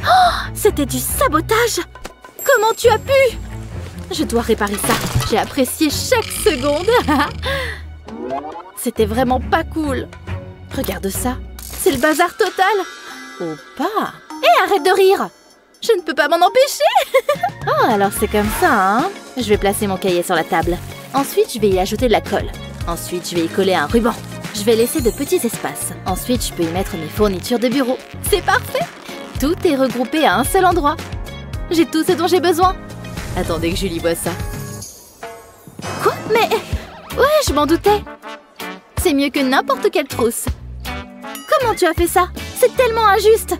Oh, c'était du sabotage. Comment tu as pu? Je dois réparer ça. J'ai apprécié chaque seconde. C'était vraiment pas cool. Regarde ça. C'est le bazar total. Ou pas. Hé, arrête de rire. Je ne peux pas m'en empêcher. Oh, alors c'est comme ça, hein? Je vais placer mon cahier sur la table. Ensuite, je vais y ajouter de la colle. Ensuite, je vais y coller un ruban. Je vais laisser de petits espaces. Ensuite, je peux y mettre mes fournitures de bureau. C'est parfait. Tout est regroupé à un seul endroit. J'ai tout ce dont j'ai besoin. Attendez que Julie voie ça. Quoi? Mais... Ouais, je m'en doutais. C'est mieux que n'importe quelle trousse. Comment tu as fait ça? C'est tellement injuste.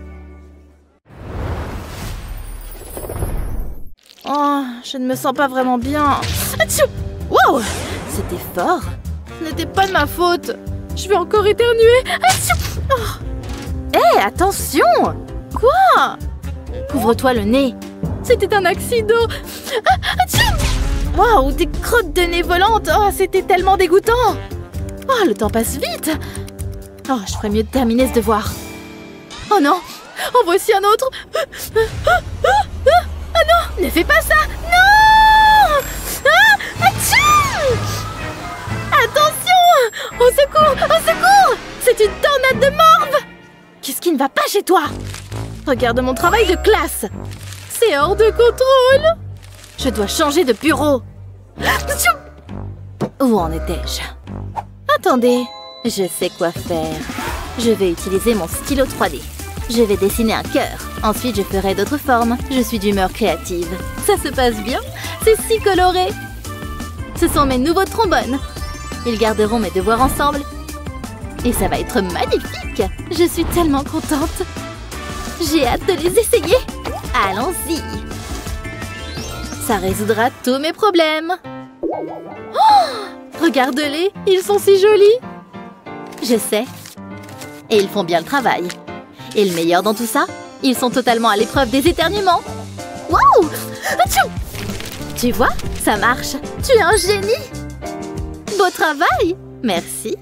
Oh, je ne me sens pas vraiment bien. Wow! C'était fort. Ce n'était pas de ma faute. Je vais encore éternuer. Oh. Hé, attention! Quoi? Couvre-toi le nez. C'était un accident. Waouh, des crottes de nez volantes. Oh, c'était tellement dégoûtant. Oh, le temps passe vite. Oh, je ferais mieux de terminer ce devoir. Oh non! En voici un autre. Ah non! Ne fais pas ça! Non! Attention! Au secours! Au secours! C'est une tornade de morve! Qu'est-ce qui ne va pas chez toi? Regarde mon travail de classe! C'est hors de contrôle! Je dois changer de bureau! Où en étais-je? Attendez, je sais quoi faire. Je vais utiliser mon stylo 3D. Je vais dessiner un cœur. Ensuite, je ferai d'autres formes. Je suis d'humeur créative. Ça se passe bien. C'est si coloré. Ce sont mes nouveaux trombones. Ils garderont mes devoirs ensemble. Et ça va être magnifique. Je suis tellement contente. J'ai hâte de les essayer. Allons-y. Ça résoudra tous mes problèmes. Oh, regarde-les. Ils sont si jolis. Je sais. Et ils font bien le travail. Et le meilleur dans tout ça, ils sont totalement à l'épreuve des éternuements. Waouh! Tu vois, ça marche. Tu es un génie. Beau travail. Merci.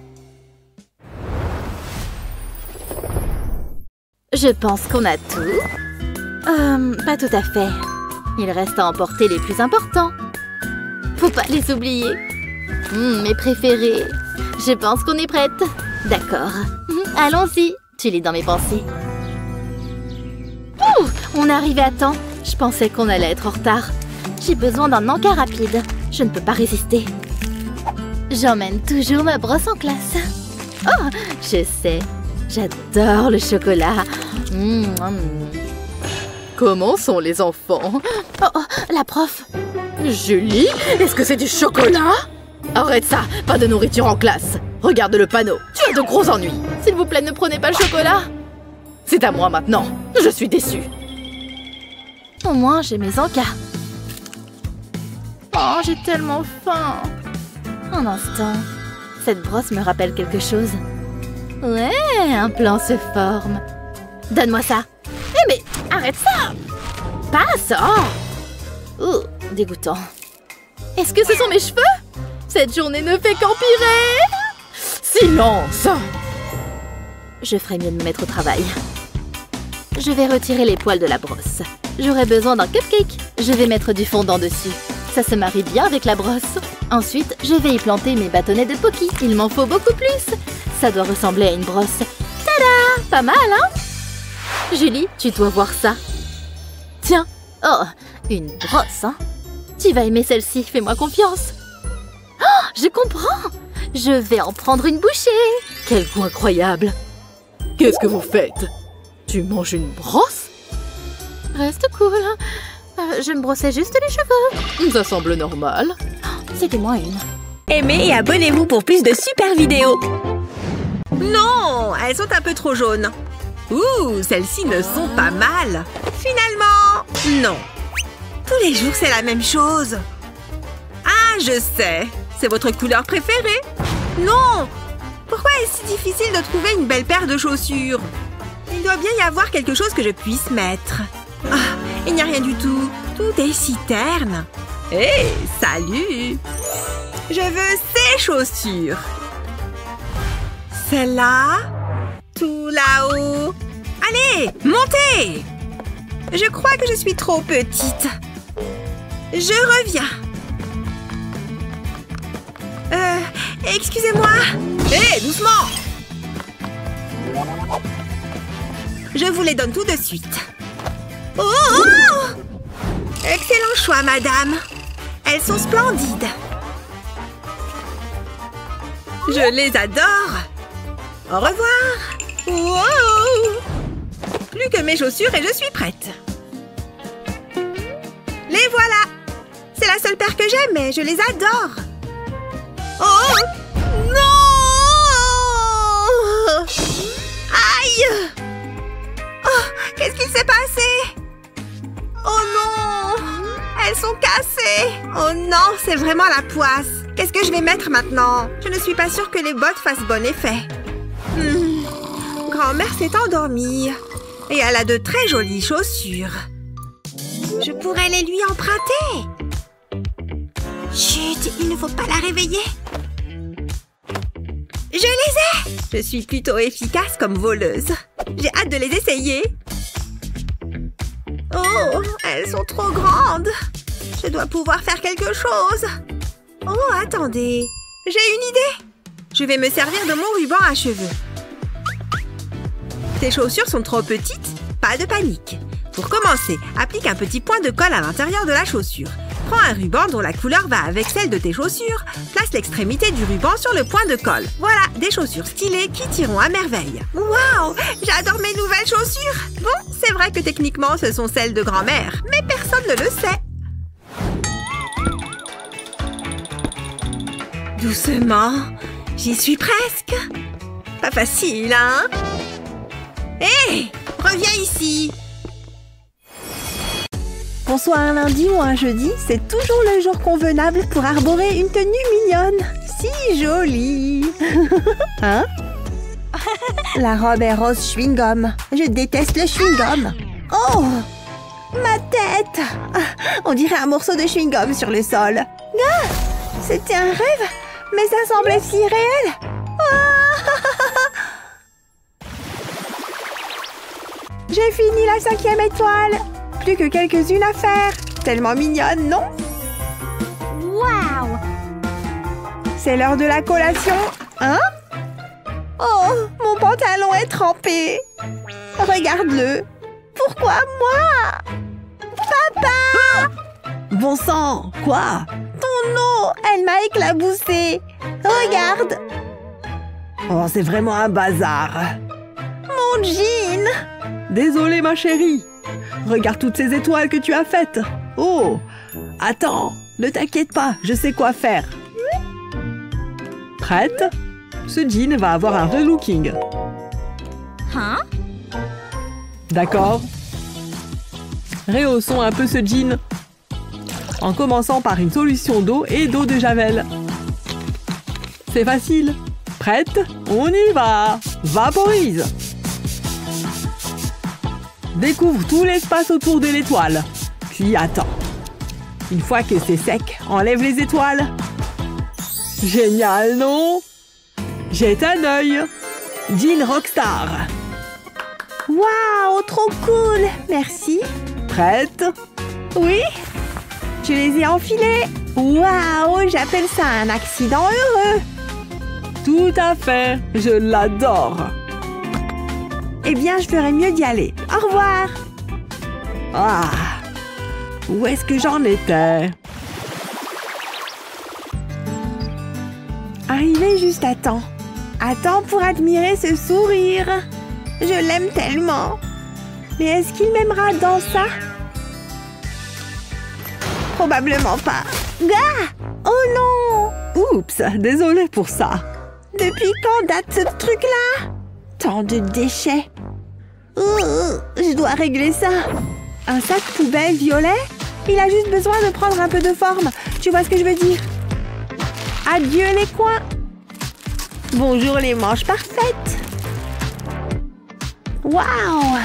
Je pense qu'on a tout. Pas tout à fait. Il reste à emporter les plus importants. Faut pas les oublier. Mes préférés. Je pense qu'on est prête. D'accord. Allons-y. Tu lis dans mes pensées. Ouh, on est arrivé à temps. Je pensais qu'on allait être en retard. J'ai besoin d'un encas rapide. Je ne peux pas résister. J'emmène toujours ma brosse en classe. Oh, je sais. J'adore le chocolat. Comment sont les enfants? Oh, la prof. Julie, est-ce que c'est du chocolat? Arrête ça, pas de nourriture en classe. Regarde le panneau, tu as de gros ennuis. S'il vous plaît, ne prenez pas le chocolat. C'est à moi maintenant, je suis déçue. Au moins, j'ai mes encas. Oh, j'ai tellement faim. Un instant, cette brosse me rappelle quelque chose. Ouais, un plan se forme. Donne-moi ça. Eh mais, arrête ça. Passe. Oh, dégoûtant. Est-ce que ce sont mes cheveux? Cette journée ne fait qu'empirer. Silence! Je ferais mieux de me mettre au travail. Je vais retirer les poils de la brosse. J'aurai besoin d'un cupcake. Je vais mettre du fondant dessus. Ça se marie bien avec la brosse. Ensuite, je vais y planter mes bâtonnets de Pocky. Il m'en faut beaucoup plus. Ça doit ressembler à une brosse. Tada! Pas mal, hein? Julie, tu dois voir ça. Tiens. Oh, une brosse, hein? Tu vas aimer celle-ci, fais-moi confiance. Oh, je comprends. Je vais en prendre une bouchée. Quel goût incroyable! Qu'est-ce que vous faites? Tu manges une brosse? Reste cool. Je me brossais juste les cheveux. Ça semble normal. C'était moins une. Aimez et abonnez-vous pour plus de super vidéos. Non, elles sont un peu trop jaunes. Ouh, celles-ci ne sont pas mal. Finalement, non. Tous les jours, c'est la même chose. Ah, je sais. C'est votre couleur préférée. Non! Pourquoi est-ce si difficile de trouver une belle paire de chaussures? Il doit bien y avoir quelque chose que je puisse mettre. Ah, il n'y a rien du tout. Tout est si terne. Hé, salut! Je veux ces chaussures. Celle-là? Tout là-haut? Allez, montez! Je crois que je suis trop petite. Je reviens. Excusez-moi. Hé, doucement! Je vous les donne tout de suite. Oh, oh! Excellent choix, madame. Elles sont splendides. Je les adore. Au revoir. Wow! Plus que mes chaussures et je suis prête. Les voilà. C'est la seule paire que j'aime, mais je les adore. Oh! Non! Aïe! Oh, qu'est-ce qu'il s'est passé? Oh non! Elles sont cassées! Oh non, c'est vraiment la poisse. Qu'est-ce que je vais mettre maintenant? Je ne suis pas sûre que les bottes fassent bon effet. Grand-mère s'est endormie. Et elle a de très jolies chaussures. Je pourrais les lui emprunter. Chut, il ne faut pas la réveiller. Je les ai! Je suis plutôt efficace comme voleuse. J'ai hâte de les essayer. Oh, elles sont trop grandes. Je dois pouvoir faire quelque chose. Oh, attendez. J'ai une idée. Je vais me servir de mon ruban à cheveux. Tes chaussures sont trop petites? Pas de panique. Pour commencer, applique un petit point de colle à l'intérieur de la chaussure. Prends un ruban dont la couleur va avec celle de tes chaussures. Place l'extrémité du ruban sur le point de colle. Voilà, des chaussures stylées qui tireront à merveille. Waouh! J'adore mes nouvelles chaussures! Bon, c'est vrai que techniquement, ce sont celles de grand-mère. Mais personne ne le sait. Doucement. J'y suis presque. Pas facile, hein? Hé! Reviens ici! Qu'on soit un lundi ou un jeudi, c'est toujours le jour convenable pour arborer une tenue mignonne. Si jolie. Hein? La robe est rose chewing-gum. Je déteste le chewing-gum. Oh! Ma tête! On dirait un morceau de chewing-gum sur le sol. Ah! C'était un rêve, mais ça semblait si réel. Ah! J'ai fini la 5e étoile. Plus que quelques-unes à faire. Tellement mignonne, non? Waouh! C'est l'heure de la collation, hein? Oh, mon pantalon est trempé. Regarde-le. Pourquoi moi? Papa! Bon sang, quoi? Ton eau, elle m'a éclaboussée. Regarde. Oh, c'est vraiment un bazar. Mon jean. Désolée, ma chérie. Regarde toutes ces étoiles que tu as faites. Oh, attends, ne t'inquiète pas, je sais quoi faire. Prête? Ce jean va avoir un relooking. Hein? D'accord. Rehaussons un peu ce jean. En commençant par une solution d'eau et d'eau de javel. C'est facile. Prête? On y va. Vaporise. Découvre tout l'espace autour de l'étoile. Puis attends. Une fois que c'est sec, enlève les étoiles. Génial, non? Jette un œil. Jean Rockstar. Waouh, trop cool! Merci. Prête? Oui? Je les ai enfilés. Waouh, j'appelle ça un accident heureux. Tout à fait. Je l'adore. Eh bien, je ferais mieux d'y aller. Au revoir. Ah! Où est-ce que j'en étais? Arrivé juste à temps. À temps pour admirer ce sourire. Je l'aime tellement. Mais est-ce qu'il m'aimera dans ça? Probablement pas. Ah! Oh non! Oups, désolée pour ça. Depuis quand date ce truc-là? Tant de déchets. Je dois régler ça. Un sac poubelle violet? Il a juste besoin de prendre un peu de forme. Tu vois ce que je veux dire? Adieu les coins. Bonjour les manches parfaites. Waouh!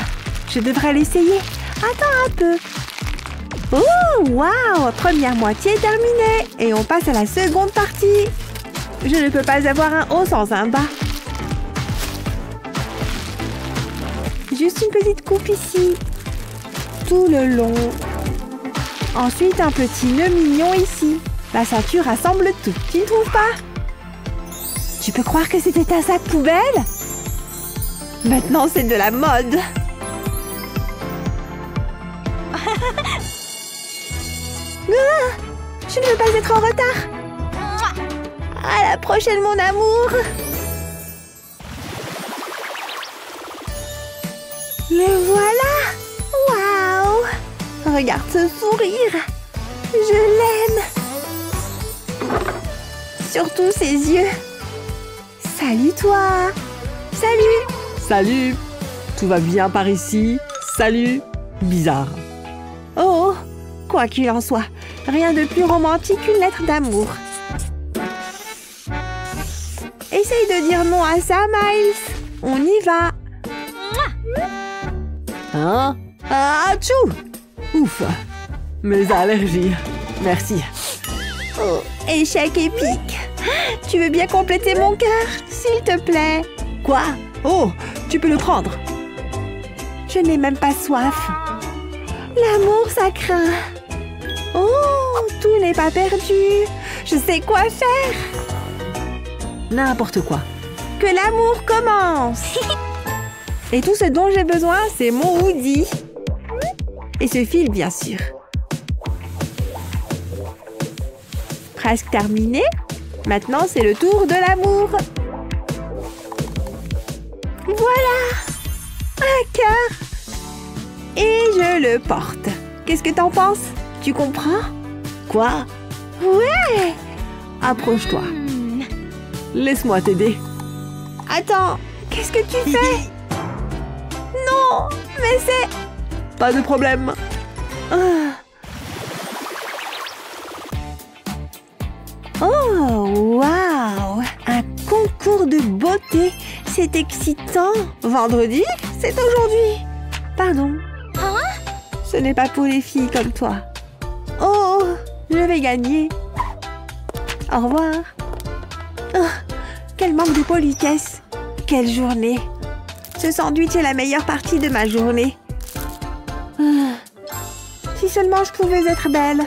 Je devrais l'essayer. Attends un peu. Oh, waouh! Première moitié terminée. Et on passe à la seconde partie. Je ne peux pas avoir un haut sans un bas. Juste une petite coupe ici. Tout le long. Ensuite, un petit nœud mignon ici. La ceinture rassemble tout. Tu ne trouves pas? Tu peux croire que c'était un sac poubelle? Maintenant, c'est de la mode. Ah, je ne veux pas être en retard. À la prochaine, mon amour. Le voilà. Waouh! Regarde ce sourire. Je l'aime. Surtout ses yeux. Salut toi. Salut. Salut. Tout va bien par ici? Salut. Bizarre. Oh, quoi qu'il en soit, rien de plus romantique qu'une lettre d'amour. Essaye de dire non à ça, Miles. On y va. Hein? Ah, tchou! Ouf! Mes allergies. Merci. Oh, échec épique. Tu veux bien compléter mon cœur, s'il te plaît? Quoi? Oh, tu peux le prendre. Je n'ai même pas soif. L'amour, ça craint. Oh, tout n'est pas perdu. Je sais quoi faire. N'importe quoi. Que l'amour commence. Et tout ce dont j'ai besoin, c'est mon hoodie. Et ce fil, bien sûr. Presque terminé. Maintenant, c'est le tour de l'amour. Voilà. Un cœur. Et je le porte. Qu'est-ce que t'en penses? Tu comprends? Quoi? Ouais. Approche-toi. Laisse-moi t'aider. Attends, qu'est-ce que tu fais? Non, mais c'est... Pas de problème. Oh, waouh! Un concours de beauté. C'est excitant. Vendredi? C'est aujourd'hui. Pardon. Ce n'est pas pour les filles comme toi. Oh, je vais gagner. Au revoir. Oh, quel manque de politesse. Quelle journée. Ce sandwich est la meilleure partie de ma journée. Si seulement je pouvais être belle.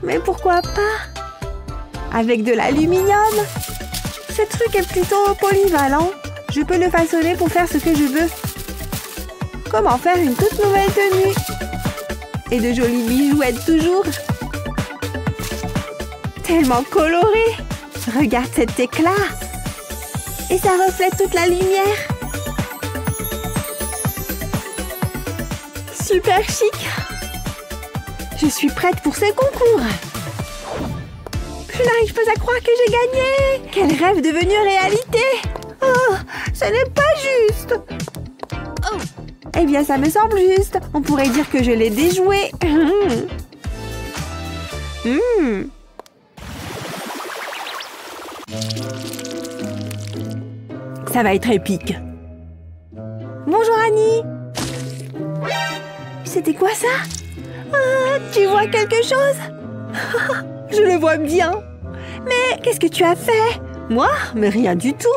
Mais pourquoi pas? Avec de l'aluminium. Ce truc est plutôt polyvalent. Je peux le façonner pour faire ce que je veux. Comment faire une toute nouvelle tenue? Et de jolis bijouettes toujours. Tellement coloré. Regarde cet éclat. Et ça reflète toute la lumière. Super chic. Je suis prête pour ce concours. Je n'arrive pas à croire que j'ai gagné. Quel rêve devenu réalité. Oh, ce n'est pas juste. Eh bien, ça me semble juste. On pourrait dire que je l'ai déjoué. Ça va être épique. Bonjour Annie. C'était quoi ça? Tu vois quelque chose? Je le vois bien. Mais qu'est-ce que tu as fait? Moi? Mais rien du tout.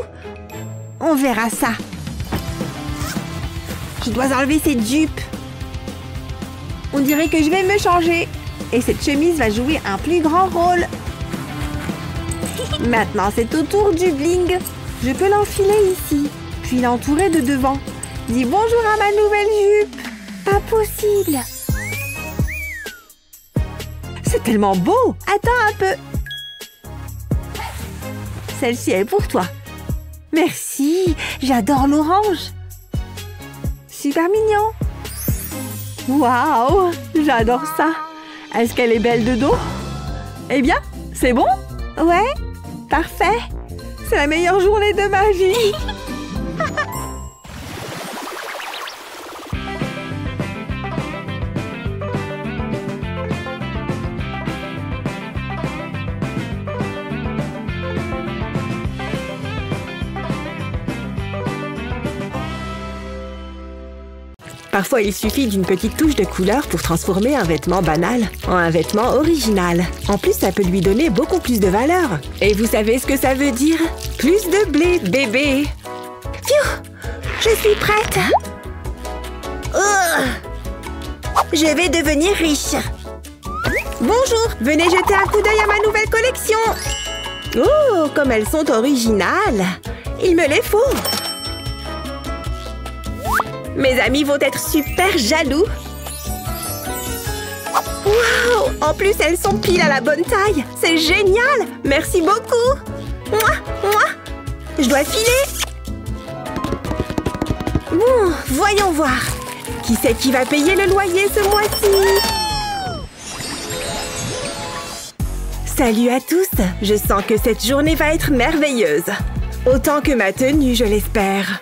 On verra ça. Je dois enlever cette jupe. On dirait que je vais me changer. Et cette chemise va jouer un plus grand rôle. Maintenant, c'est au tour du bling. Je peux l'enfiler ici, puis l'entourer de devant. Dis bonjour à ma nouvelle jupe. Pas possible. C'est tellement beau. Attends un peu. Celle-ci est pour toi. Merci. J'adore l'orange. Super mignon. Waouh, j'adore ça. Est-ce qu'elle est belle de dos? Eh bien, c'est bon? Ouais, parfait. C'est la meilleure journée de ma vie. Parfois, il suffit d'une petite touche de couleur pour transformer un vêtement banal en un vêtement original. En plus, ça peut lui donner beaucoup plus de valeur. Et vous savez ce que ça veut dire? Plus de blé, bébé! Pfiou! Je suis prête! Je vais devenir riche! Bonjour! Venez jeter un coup d'œil à ma nouvelle collection! Oh, comme elles sont originales! Il me les faut! Mes amis vont être super jaloux. Waouh! En plus, elles sont pile à la bonne taille. C'est génial! Merci beaucoup! Moi! Je dois filer! Bon, voyons voir. Qui c'est qui va payer le loyer ce mois-ci? Salut à tous! Je sens que cette journée va être merveilleuse. Autant que ma tenue, je l'espère.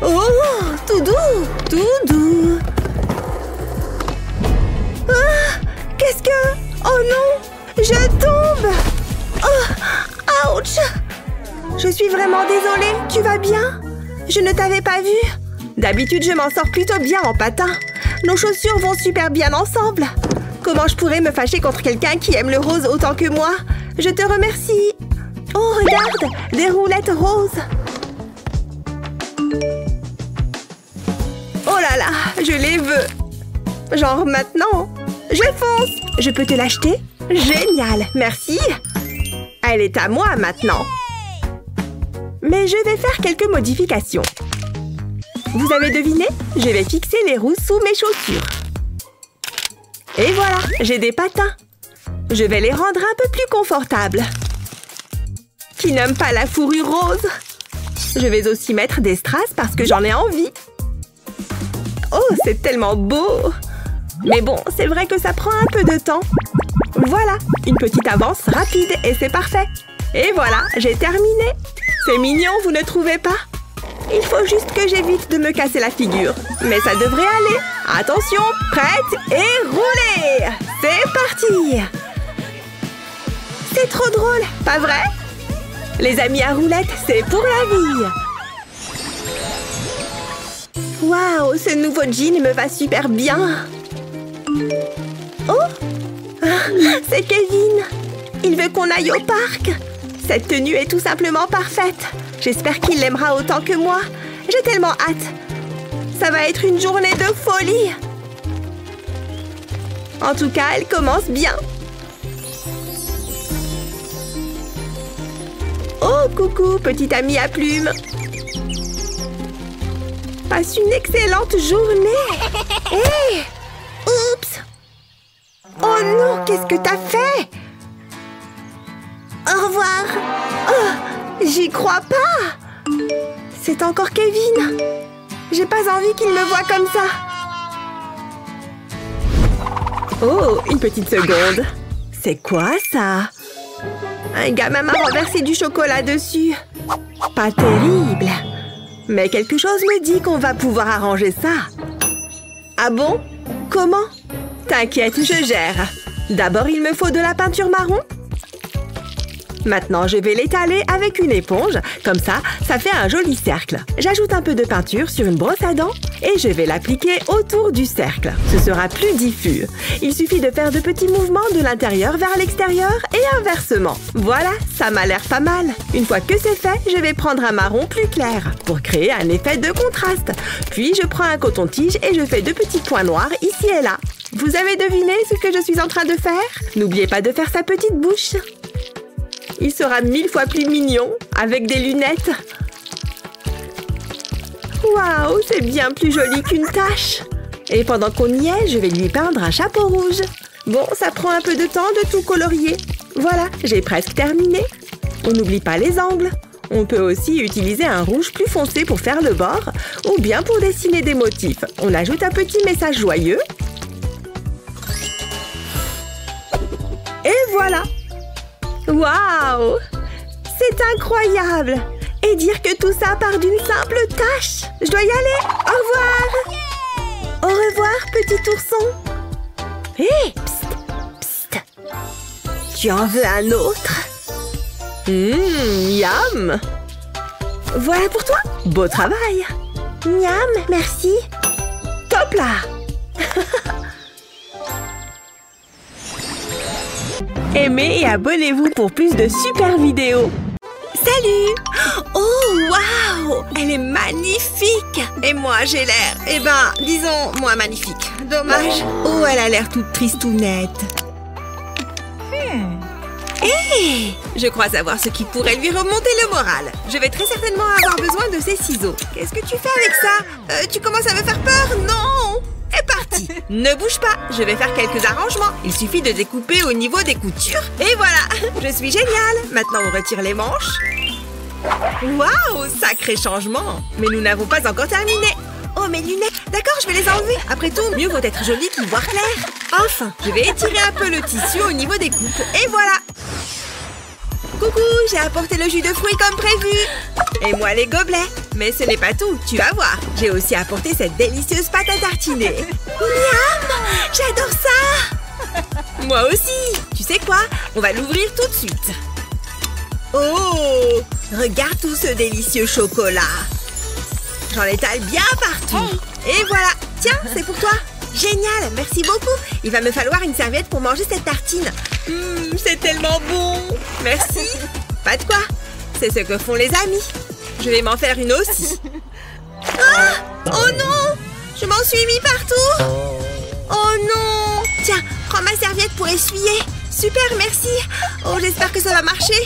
Oh, tout doux, tout doux. Ah, qu'est-ce que... Oh non, je tombe. Oh, ouch. Je suis vraiment désolée, tu vas bien? Je ne t'avais pas vu. D'habitude, je m'en sors plutôt bien en patin. Nos chaussures vont super bien ensemble. Comment je pourrais me fâcher contre quelqu'un qui aime le rose autant que moi? Je te remercie. Oh, regarde, des roulettes roses. Oh là là, je les veux. Genre maintenant. Je fonce. Je peux te l'acheter? Génial, merci. Elle est à moi maintenant. Mais je vais faire quelques modifications. Vous avez deviné? Je vais fixer les roues sous mes chaussures. Et voilà, j'ai des patins. Je vais les rendre un peu plus confortables. Qui n'aime pas la fourrure rose? Je vais aussi mettre des strass parce que j'en ai envie. Oh, c'est tellement beau! Mais bon, c'est vrai que ça prend un peu de temps. Voilà, une petite avance rapide et c'est parfait. Et voilà, j'ai terminé. C'est mignon, vous ne trouvez pas? Il faut juste que j'évite de me casser la figure. Mais ça devrait aller. Attention, prête et roulez! C'est parti! C'est trop drôle, pas vrai? Les amis à roulettes, c'est pour la vie! Waouh, ce nouveau jean me va super bien! Oh! C'est Kevin! Il veut qu'on aille au parc! Cette tenue est tout simplement parfaite! J'espère qu'il l'aimera autant que moi! J'ai tellement hâte! Ça va être une journée de folie! En tout cas, elle commence bien! Oh, coucou, petite amie à plumes! Passe une excellente journée! Hé! Oups! Oh non, qu'est-ce que t'as fait? Au revoir! Oh, j'y crois pas! C'est encore Kevin! J'ai pas envie qu'il me voie comme ça! Oh, une petite seconde! C'est quoi ça? Un gamin m'a renversé du chocolat dessus! Pas terrible! Mais quelque chose me dit qu'on va pouvoir arranger ça. Ah bon? Comment? T'inquiète, je gère. D'abord, il me faut de la peinture marron. Maintenant, je vais l'étaler avec une éponge. Comme ça, ça fait un joli cercle. J'ajoute un peu de peinture sur une brosse à dents et je vais l'appliquer autour du cercle. Ce sera plus diffus. Il suffit de faire de petits mouvements de l'intérieur vers l'extérieur et inversement. Voilà, ça m'a l'air pas mal. Une fois que c'est fait, je vais prendre un marron plus clair pour créer un effet de contraste. Puis, je prends un coton-tige et je fais de petits points noirs ici et là. Vous avez deviné ce que je suis en train de faire? N'oubliez pas de faire sa petite bouche. Il sera 1000 fois plus mignon avec des lunettes. Waouh, c'est bien plus joli qu'une tache. Et pendant qu'on y est, je vais lui peindre un chapeau rouge. Bon, ça prend un peu de temps de tout colorier. Voilà, j'ai presque terminé. On n'oublie pas les angles. On peut aussi utiliser un rouge plus foncé pour faire le bord ou bien pour dessiner des motifs. On ajoute un petit message joyeux. Et voilà! Waouh! C'est incroyable! Et dire que tout ça part d'une simple tâche! Je dois y aller! Au revoir! Au revoir, petit ourson! Hé! Psst! Psst! Tu en veux un autre? Miam! Voilà pour toi! Beau travail! Miam, merci! Top là! Aimez et abonnez-vous pour plus de super vidéos. Salut! Oh, waouh! Elle est magnifique! Et moi, j'ai l'air, disons, moins magnifique. Dommage. Oh, elle a l'air toute tristounette. Hé! Je crois savoir ce qui pourrait lui remonter le moral. Je vais très certainement avoir besoin de ces ciseaux. Qu'est-ce que tu fais avec ça? Tu commences à me faire peur? Non! C'est parti! Ne bouge pas, je vais faire quelques arrangements. Il suffit de découper au niveau des coutures. Et voilà, je suis géniale. Maintenant, on retire les manches. Waouh, sacré changement. Mais nous n'avons pas encore terminé. Oh, mes lunettes. D'accord, je vais les enlever. Après tout, mieux vaut être jolie qu'y voir clair. Enfin, je vais étirer un peu le tissu au niveau des coupes. Et voilà. Coucou, j'ai apporté le jus de fruits comme prévu. Et moi les gobelets. Mais ce n'est pas tout, tu vas voir. J'ai aussi apporté cette délicieuse pâte à tartiner. Miam! J'adore ça! Moi aussi. Tu sais quoi? On va l'ouvrir tout de suite. Oh! Regarde tout ce délicieux chocolat. J'en étale bien partout. Et voilà. Tiens, c'est pour toi. Génial, merci beaucoup. Il va me falloir une serviette pour manger cette tartine. C'est tellement bon. Merci. Pas de quoi. C'est ce que font les amis. Je vais m'en faire une aussi. Ah! Oh non! Je m'en suis mis partout. Oh non! Tiens, prends ma serviette pour essuyer. Super, merci. Oh, j'espère que ça va marcher.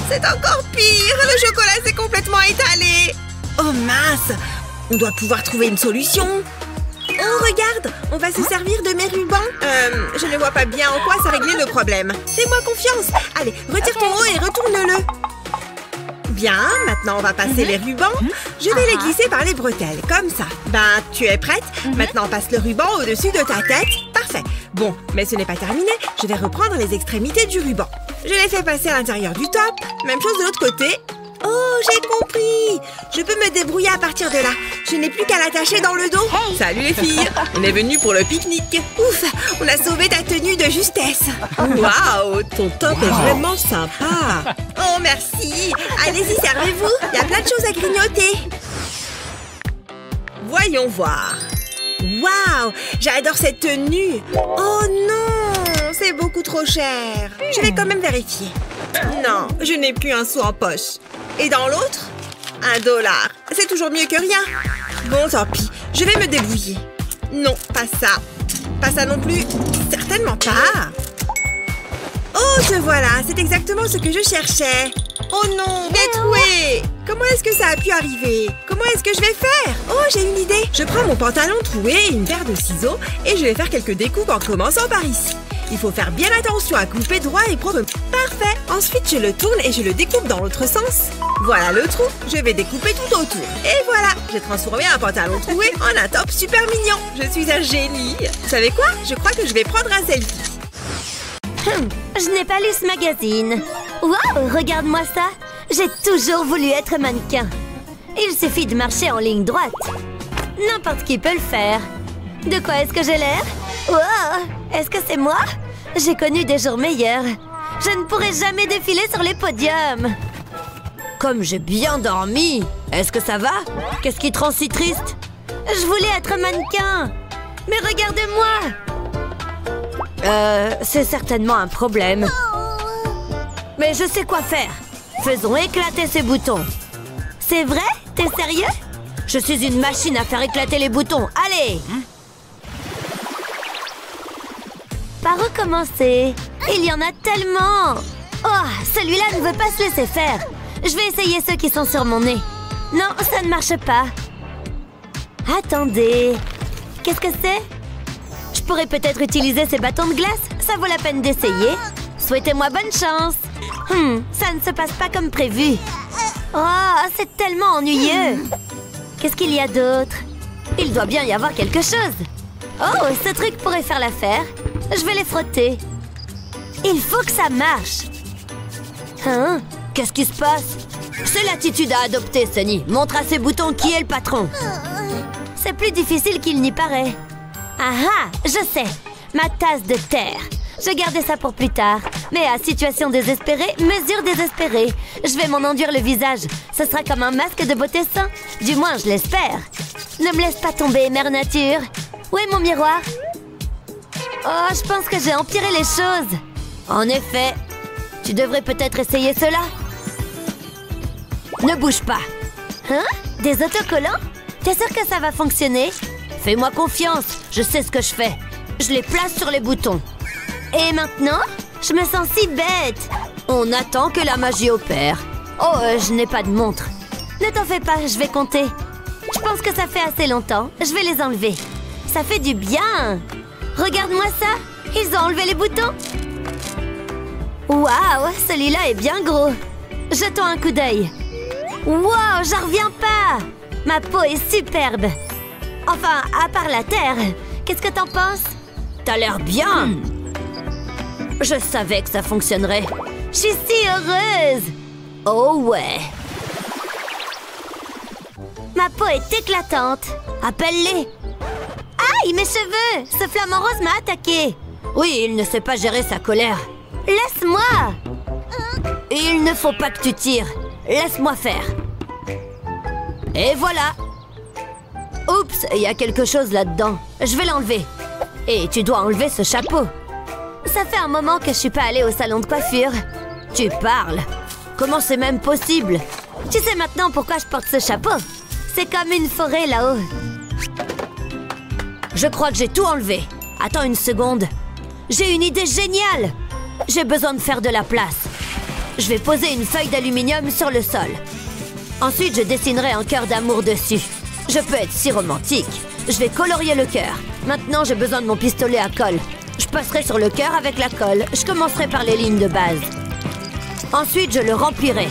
C'est encore pire. Le chocolat s'est complètement étalé. Oh mince! On doit pouvoir trouver une solution. Oh, regarde! On va se servir de mes rubans. Je ne vois pas bien en quoi ça réglait le problème. Fais-moi confiance. Allez, retire ton haut et retourne-le. Bien, maintenant on va passer les rubans. Je vais les glisser par les bretelles, comme ça. Ben, tu es prête? Maintenant, passe le ruban au-dessus de ta tête. Parfait. Bon, mais ce n'est pas terminé. Je vais reprendre les extrémités du ruban. Je les fais passer à l'intérieur du top. Même chose de l'autre côté. Oh, j'ai compris! Je peux me débrouiller à partir de là. Je n'ai plus qu'à l'attacher dans le dos. Salut les filles! On est venus pour le pique-nique. Ouf! On a sauvé ta tenue de justesse. Waouh! Ton top est vraiment sympa. Oh, merci! Allez-y, servez-vous. Il y a plein de choses à grignoter. Voyons voir. Waouh! J'adore cette tenue. Oh non! C'est beaucoup trop cher. Je vais quand même vérifier. Non, je n'ai plus un sou en poche. Et dans l'autre, $1. C'est toujours mieux que rien. Bon, tant pis. Je vais me débrouiller. Non, pas ça. Pas ça non plus. Certainement pas. Oh, te voilà. C'est exactement ce que je cherchais. Oh non, détroué. Comment est-ce que ça a pu arriver? Comment est-ce que je vais faire? Oh, j'ai une idée. Je prends mon pantalon troué et une paire de ciseaux et je vais faire quelques découpes en commençant par ici. Il faut faire bien attention à couper droit et propre. Parfait. Ensuite, je le tourne et je le découpe dans l'autre sens. Voilà le trou. Je vais découper tout autour. Et voilà. J'ai transformé un pantalon troué en un top super mignon. Je suis un génie. Vous savez quoi? Je crois que je vais prendre un selfie. Je n'ai pas lu ce magazine. Waouh, regarde-moi ça. J'ai toujours voulu être mannequin. Il suffit de marcher en ligne droite. N'importe qui peut le faire. De quoi est-ce que j'ai l'air? Wow, est-ce que c'est moi? J'ai connu des jours meilleurs. Je ne pourrai jamais défiler sur les podiums. Comme j'ai bien dormi. Est-ce que ça va? Qu'est-ce qui te rend si triste? Je voulais être mannequin. Mais regardez-moi. C'est certainement un problème. Mais je sais quoi faire. Faisons éclater ces boutons. C'est vrai? T'es sérieux? Je suis une machine à faire éclater les boutons. Allez! Par où commencer? Il y en a tellement! Oh, celui-là ne veut pas se laisser faire. Je vais essayer ceux qui sont sur mon nez. Non, ça ne marche pas. Attendez. Qu'est-ce que c'est? Je pourrais peut-être utiliser ces bâtons de glace. Ça vaut la peine d'essayer. Souhaitez-moi bonne chance. Ça ne se passe pas comme prévu. Oh, c'est tellement ennuyeux. Qu'est-ce qu'il y a d'autre? Il doit bien y avoir quelque chose. Oh, ce truc pourrait faire l'affaire. Je vais les frotter. Il faut que ça marche. Hein? Qu'est-ce qui se passe? C'est l'attitude à adopter, Sunny. Montre à ces boutons qui est le patron. C'est plus difficile qu'il n'y paraît. Ah, je sais. Ma tasse de terre. Je gardais ça pour plus tard. Mais à situation désespérée, mesure désespérée. Je vais m'en enduire le visage. Ce sera comme un masque de beauté sain. Du moins, je l'espère. Ne me laisse pas tomber, mère nature. Où est mon miroir? Oh, je pense que j'ai empiré les choses. En effet. Tu devrais peut-être essayer cela. Ne bouge pas. Hein? Des autocollants? T'es sûr que ça va fonctionner? Fais-moi confiance. Je sais ce que je fais. Je les place sur les boutons. Et maintenant? Je me sens si bête. On attend que la magie opère. Oh, je n'ai pas de montre. Ne t'en fais pas, je vais compter. Je pense que ça fait assez longtemps. Je vais les enlever. Ça fait du bien. Regarde-moi ça. Ils ont enlevé les boutons. Waouh, celui-là est bien gros. Jetons un coup d'œil. Waouh, j'en reviens pas. Ma peau est superbe. Enfin, à part la terre. Qu'est-ce que t'en penses? T'as l'air bien. Je savais que ça fonctionnerait. Je suis si heureuse. Oh ouais. Ma peau est éclatante. Appelle-les. Aïe, mes cheveux. Ce flamant rose m'a attaqué. Oui, il ne sait pas gérer sa colère. Laisse-moi. Il ne faut pas que tu tires. Laisse-moi faire. Et voilà. Oups, il y a quelque chose là-dedans. Je vais l'enlever. Et tu dois enlever ce chapeau. Ça fait un moment que je suis pas allée au salon de coiffure. Tu parles. Comment c'est même possible? Tu sais maintenant pourquoi je porte ce chapeau? C'est comme une forêt là-haut. Je crois que j'ai tout enlevé. Attends une seconde. J'ai une idée géniale. J'ai besoin de faire de la place. Je vais poser une feuille d'aluminium sur le sol. Ensuite, je dessinerai un cœur d'amour dessus. Je peux être si romantique. Je vais colorier le cœur. Maintenant, j'ai besoin de mon pistolet à colle. Je passerai sur le cœur avec la colle. Je commencerai par les lignes de base. Ensuite, je le remplirai.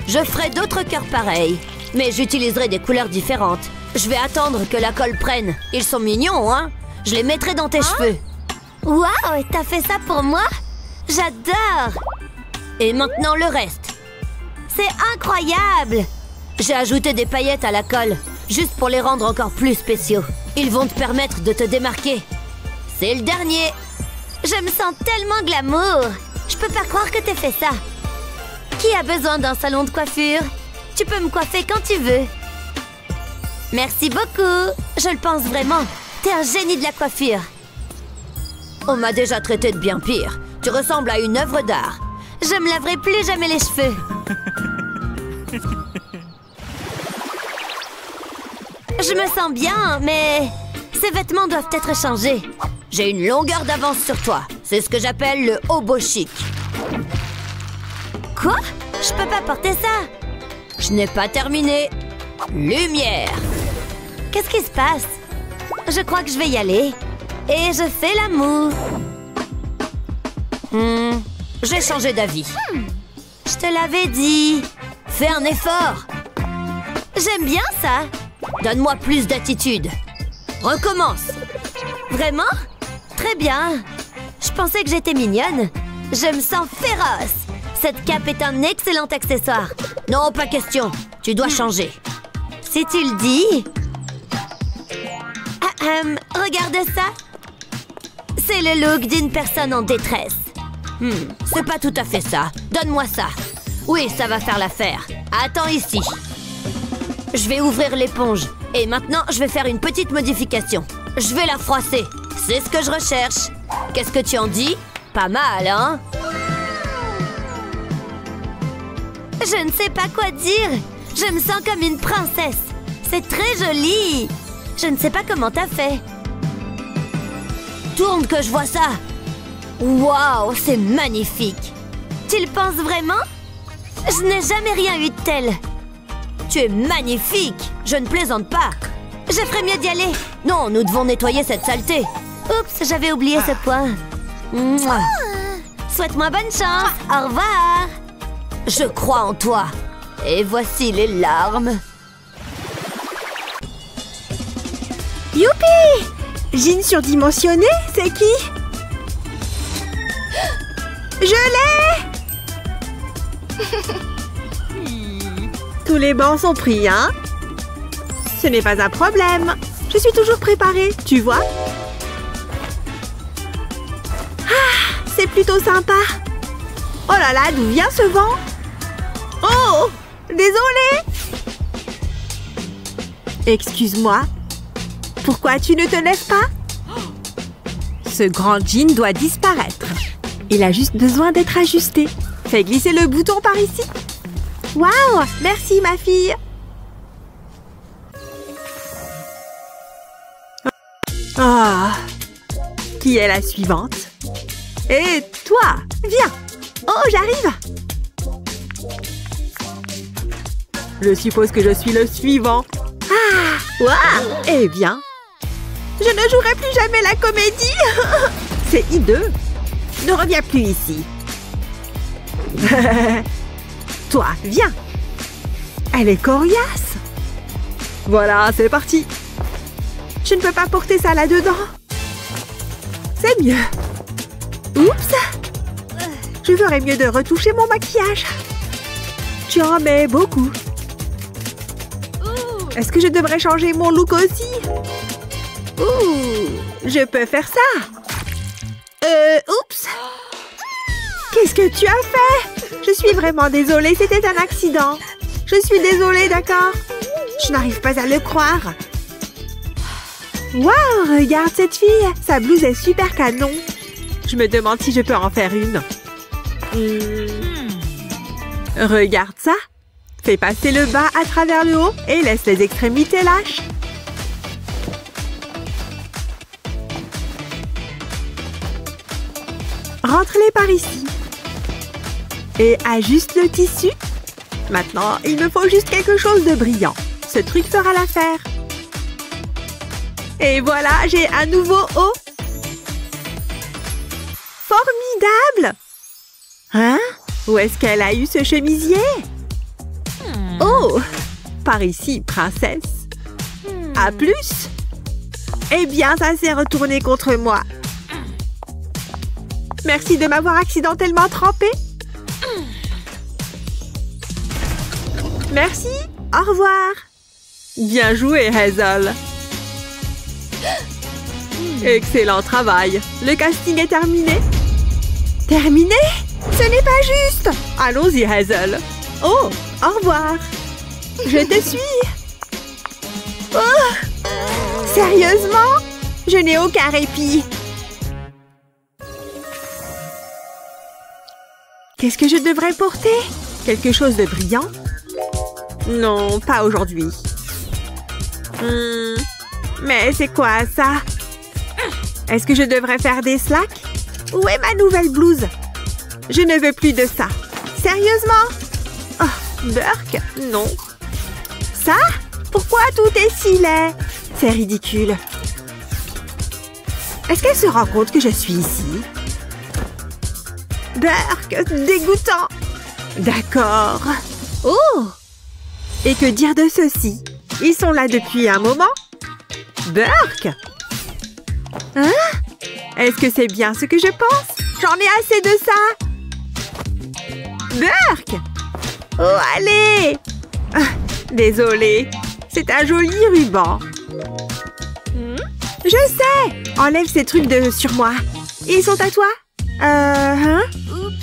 Je ferai d'autres cœurs pareils. Mais j'utiliserai des couleurs différentes. Je vais attendre que la colle prenne. Ils sont mignons, hein? Je les mettrai dans tes cheveux. Waouh, t'as fait ça pour moi? J'adore! Et maintenant le reste. C'est incroyable! J'ai ajouté des paillettes à la colle, juste pour les rendre encore plus spéciaux. Ils vont te permettre de te démarquer. C'est le dernier. Je me sens tellement glamour. Je peux pas croire que t'aies fait ça. Qui a besoin d'un salon de coiffure? Tu peux me coiffer quand tu veux. Merci beaucoup. Je le pense vraiment. T'es un génie de la coiffure. On m'a déjà traité de bien pire. Tu ressembles à une œuvre d'art. Je me laverai plus jamais les cheveux. Je me sens bien, mais ces vêtements doivent être changés. J'ai une longueur d'avance sur toi. C'est ce que j'appelle le hobo chic. Quoi? Je peux pas porter ça. Je n'ai pas terminé. Lumière. Qu'est-ce qui se passe? Je crois que je vais y aller. Et je fais l'amour. J'ai changé d'avis. Je te l'avais dit. Fais un effort. J'aime bien ça. Donne-moi plus d'attitude. Recommence. Vraiment? Très bien. Je pensais que j'étais mignonne. Je me sens féroce. Cette cape est un excellent accessoire. Non, pas question. Tu dois changer. Si tu le dis. Regarde ça. C'est le look d'une personne en détresse. C'est pas tout à fait ça. Donne-moi ça. Oui, ça va faire l'affaire. Attends ici. Je vais ouvrir l'éponge. Et maintenant, je vais faire une petite modification. Je vais la froisser. C'est ce que je recherche. Qu'est-ce que tu en dis? Pas mal, hein? Je ne sais pas quoi dire. Je me sens comme une princesse. C'est très joli. Je ne sais pas comment t'as fait. Tourne que je vois ça. Waouh, c'est magnifique. Tu le penses vraiment? Je n'ai jamais rien eu de tel. Tu es magnifique. Je ne plaisante pas. Je ferais mieux d'y aller. Non, nous devons nettoyer cette saleté. Oups, j'avais oublié ce point. Mouah. Souhaite-moi bonne chance. Au revoir. Je crois en toi. Et voici les larmes. Youpi! Jean surdimensionné, c'est qui? Je l'ai! Tous les bancs sont pris, hein? Ce n'est pas un problème. Je suis toujours préparée, tu vois? Ah, c'est plutôt sympa. Oh là là, d'où vient ce vent? Oh! Désolée! Excuse-moi. Pourquoi tu ne te lèves pas? Ce grand jean doit disparaître. Il a juste besoin d'être ajusté. Fais glisser le bouton par ici. Waouh! Merci, ma fille. Ah! Qui est la suivante? Et toi, viens! Oh, j'arrive! Je suppose que je suis le suivant. Ah! Waouh! Eh bien, je ne jouerai plus jamais la comédie. C'est hideux. Ne reviens plus ici. Toi, viens. Elle est coriace. Voilà, c'est parti. Je ne peux pas porter ça là-dedans. C'est mieux. Oups. Je ferais mieux de retoucher mon maquillage. Tu en mets beaucoup. Est-ce que je devrais changer mon look aussi? Ouh, je peux faire ça. Oups. Qu'est-ce que tu as fait? Je suis vraiment désolée, c'était un accident. Je suis désolée, d'accord? Je n'arrive pas à le croire. Waouh, regarde cette fille. Sa blouse est super canon. Je me demande si je peux en faire une. Regarde ça. Fais passer le bas à travers le haut et laisse les extrémités lâches. Rentre-les par ici. Et ajuste le tissu. Maintenant, il me faut juste quelque chose de brillant. Ce truc fera l'affaire. Et voilà, j'ai un nouveau haut. Formidable! Hein? Où est-ce qu'elle a eu ce chemisier? Oh! Par ici, princesse. À plus? Eh bien, ça s'est retourné contre moi. Merci de m'avoir accidentellement trempée. Merci. Au revoir. Bien joué, Hazel. Excellent travail. Le casting est terminé. Terminé? Ce n'est pas juste. Allons-y, Hazel. Oh, au revoir. Je te suis. Oh! Sérieusement? Je n'ai aucun répit. Qu'est-ce que je devrais porter? Quelque chose de brillant? Non, pas aujourd'hui. Mais c'est quoi ça? Est-ce que je devrais faire des slacks? Où est ma nouvelle blouse? Je ne veux plus de ça. Sérieusement? Oh, Burke? Non. Ça? Pourquoi tout est si laid? C'est ridicule. Est-ce qu'elle se rend compte que je suis ici? Burke, dégoûtant. D'accord. Oh! Et que dire de ceux-ci? Ils sont là depuis un moment? Burke? Hein? Est-ce que c'est bien ce que je pense? J'en ai assez de ça. Burke! Oh, allez! Ah, désolée. C'est un joli ruban. Je sais! Enlève ces trucs sur moi. Ils sont à toi? Hein?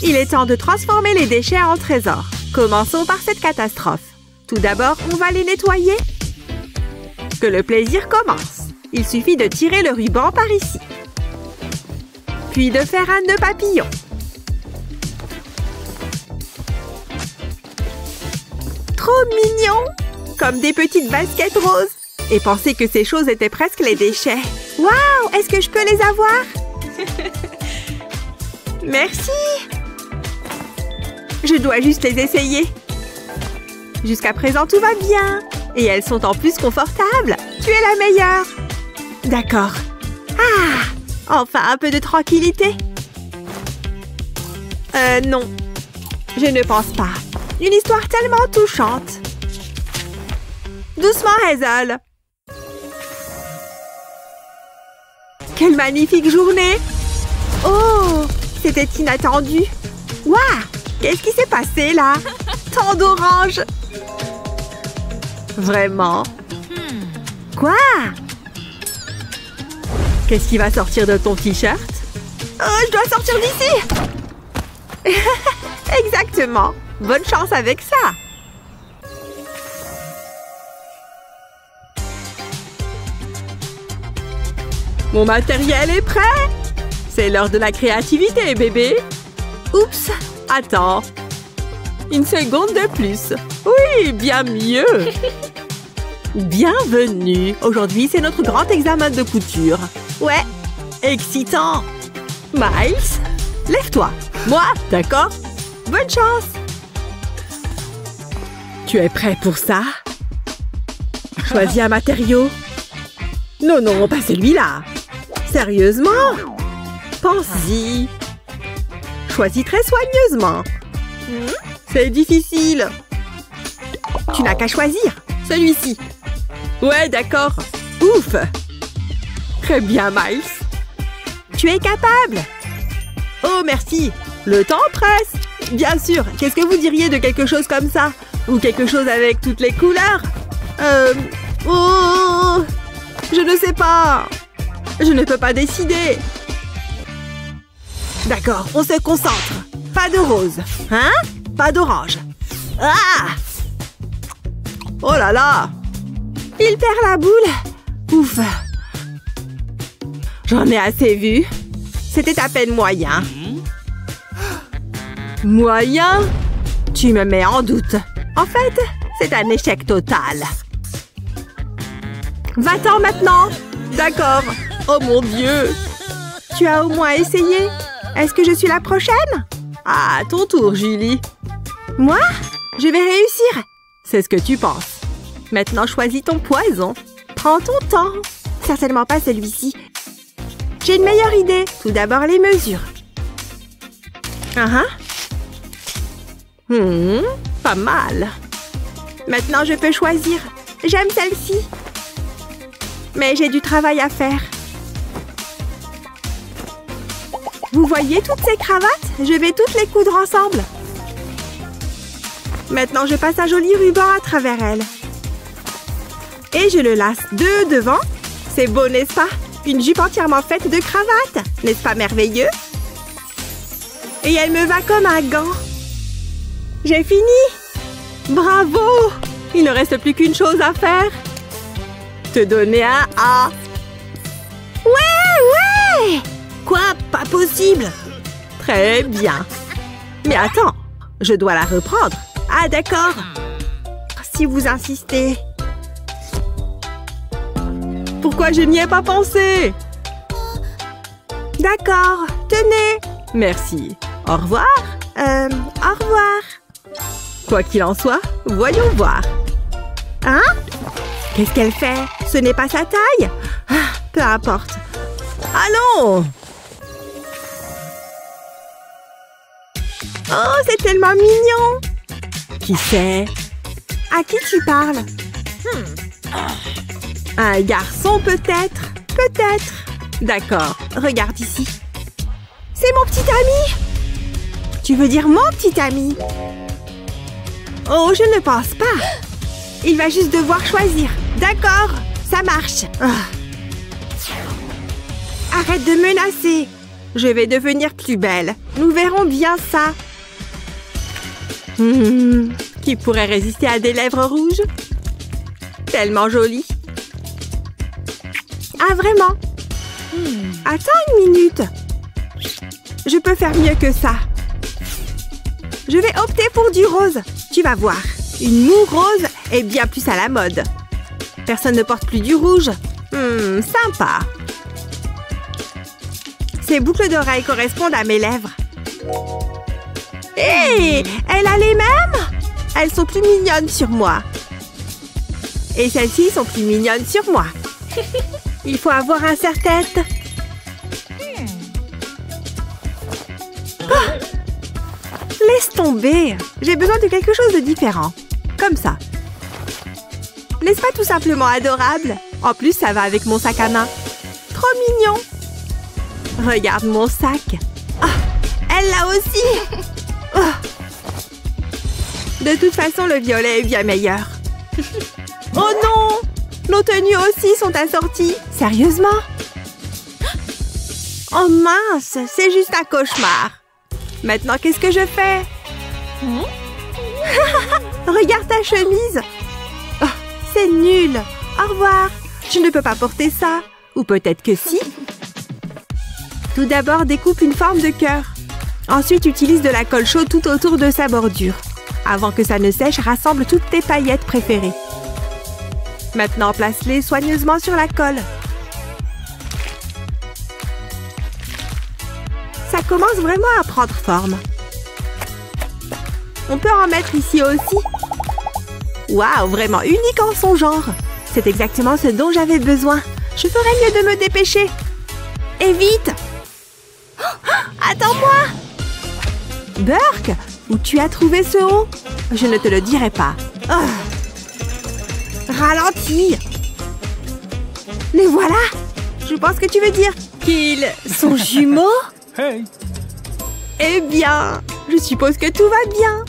Il est temps de transformer les déchets en trésors. Commençons par cette catastrophe. Tout d'abord, on va les nettoyer. Que le plaisir commence. Il suffit de tirer le ruban par ici. Puis de faire un nœud papillon. Trop mignon! Comme des petites baskets roses. Et pensez que ces choses étaient presque les déchets. Waouh! Est-ce que je peux les avoir? Merci! Je dois juste les essayer. Jusqu'à présent, tout va bien. Et elles sont en plus confortables. Tu es la meilleure. D'accord. Ah! Enfin, un peu de tranquillité. Non. Je ne pense pas. Une histoire tellement touchante. Doucement, Hazel. Quelle magnifique journée! Oh! C'était inattendu. Waouh! Qu'est-ce qui s'est passé, là? Tant d'oranges! Vraiment? Quoi? Qu'est-ce qui va sortir de ton t-shirt? Oh, je dois sortir d'ici! Exactement! Bonne chance avec ça! Mon matériel est prêt! C'est l'heure de la créativité, bébé! Oups! Attends! Une seconde de plus! Oui, bien mieux! Bienvenue! Aujourd'hui, c'est notre grand examen de couture. Ouais! Excitant! Miles, lève-toi! Moi, d'accord? Bonne chance! Tu es prêt pour ça? Choisis un matériau. Non, non, pas celui-là. Sérieusement? Pense-y. Choisis très soigneusement. C'est difficile. Tu n'as qu'à choisir. Celui-ci. Ouais, d'accord. Ouf. Très bien, Miles. Tu es capable. Oh, merci. Le temps presse. Bien sûr. Qu'est-ce que vous diriez de quelque chose comme ça? Ou quelque chose avec toutes les couleurs? Oh, je ne sais pas. Je ne peux pas décider. D'accord, on se concentre. Pas de rose. Hein? Pas d'orange. Ah! Oh là là! Il perd la boule. Ouf. J'en ai assez vu. C'était à peine moyen. Moyen? Tu me mets en doute. En fait, c'est un échec total. Va-t'en maintenant. D'accord. Oh mon Dieu. Tu as au moins essayé. Est-ce que je suis la prochaine? Ah, ton tour, Julie. Moi? Je vais réussir. C'est ce que tu penses. Maintenant, choisis ton poison. Prends ton temps. Certainement pas celui-ci. J'ai une meilleure idée. Tout d'abord, les mesures. Pas mal. Maintenant, je peux choisir. J'aime celle-ci. Mais j'ai du travail à faire. Vous voyez toutes ces cravates? Je vais toutes les coudre ensemble. Maintenant, je passe un joli ruban à travers elles. Et je le lace de devant. C'est beau, n'est-ce pas? Une jupe entièrement faite de cravates. N'est-ce pas merveilleux? Et elle me va comme un gant. J'ai fini! Bravo! Il ne reste plus qu'une chose à faire. Te donner un A. Ouais! Quoi? Pas possible! Très bien. Mais attends, je dois la reprendre. Ah, d'accord. Si vous insistez. Pourquoi je n'y ai pas pensé? D'accord, tenez. Merci. Au revoir. Au revoir. Quoi qu'il en soit, voyons voir. Hein? Qu'est-ce qu'elle fait? Ce n'est pas sa taille? Ah, peu importe. Allons! Oh, c'est tellement mignon! Qui c'est? À qui tu parles? Un garçon, peut-être? Peut-être. D'accord, regarde ici. C'est mon petit ami! Tu veux dire mon petit ami? Oh, je ne pense pas. Il va juste devoir choisir. D'accord, ça marche. Ah. Arrête de menacer. Je vais devenir plus belle. Nous verrons bien ça. Qui pourrait résister à des lèvres rouges? Tellement joli. Ah, vraiment? Attends une minute. Je peux faire mieux que ça. Je vais opter pour du rose. Tu vas voir. Une moue rose est bien plus à la mode. Personne ne porte plus du rouge. Sympa. Ces boucles d'oreilles correspondent à mes lèvres. Hé! Elle a les mêmes? Elles sont plus mignonnes sur moi. Et celles-ci sont plus mignonnes sur moi. Il faut avoir un serre-tête. Laisse tomber. J'ai besoin de quelque chose de différent. Comme ça. N'est-ce pas tout simplement adorable? En plus, ça va avec mon sac à main. Trop mignon. Regarde mon sac. Ah, elle l'a aussi. De toute façon, le violet est bien meilleur. Oh non! Nos tenues aussi sont assorties. Sérieusement? Oh mince, c'est juste un cauchemar. Maintenant, qu'est-ce que je fais? Regarde ta chemise. Oh, c'est nul. Au revoir. Je ne peux pas porter ça. Ou peut-être que si. Tout d'abord, découpe une forme de cœur. Ensuite, utilise de la colle chaude tout autour de sa bordure. Avant que ça ne sèche, rassemble toutes tes paillettes préférées. Maintenant, place-les soigneusement sur la colle. Ça commence vraiment à prendre forme. On peut en mettre ici aussi. Waouh, vraiment unique en son genre. C'est exactement ce dont j'avais besoin. Je ferais mieux de me dépêcher. Et vite! Attends-moi! Burke, où tu as trouvé ce haut? Je ne te le dirai pas. Ralentis! Les voilà! Je pense que tu veux dire qu'ils sont jumeaux? Hey! Eh bien, je suppose que tout va bien.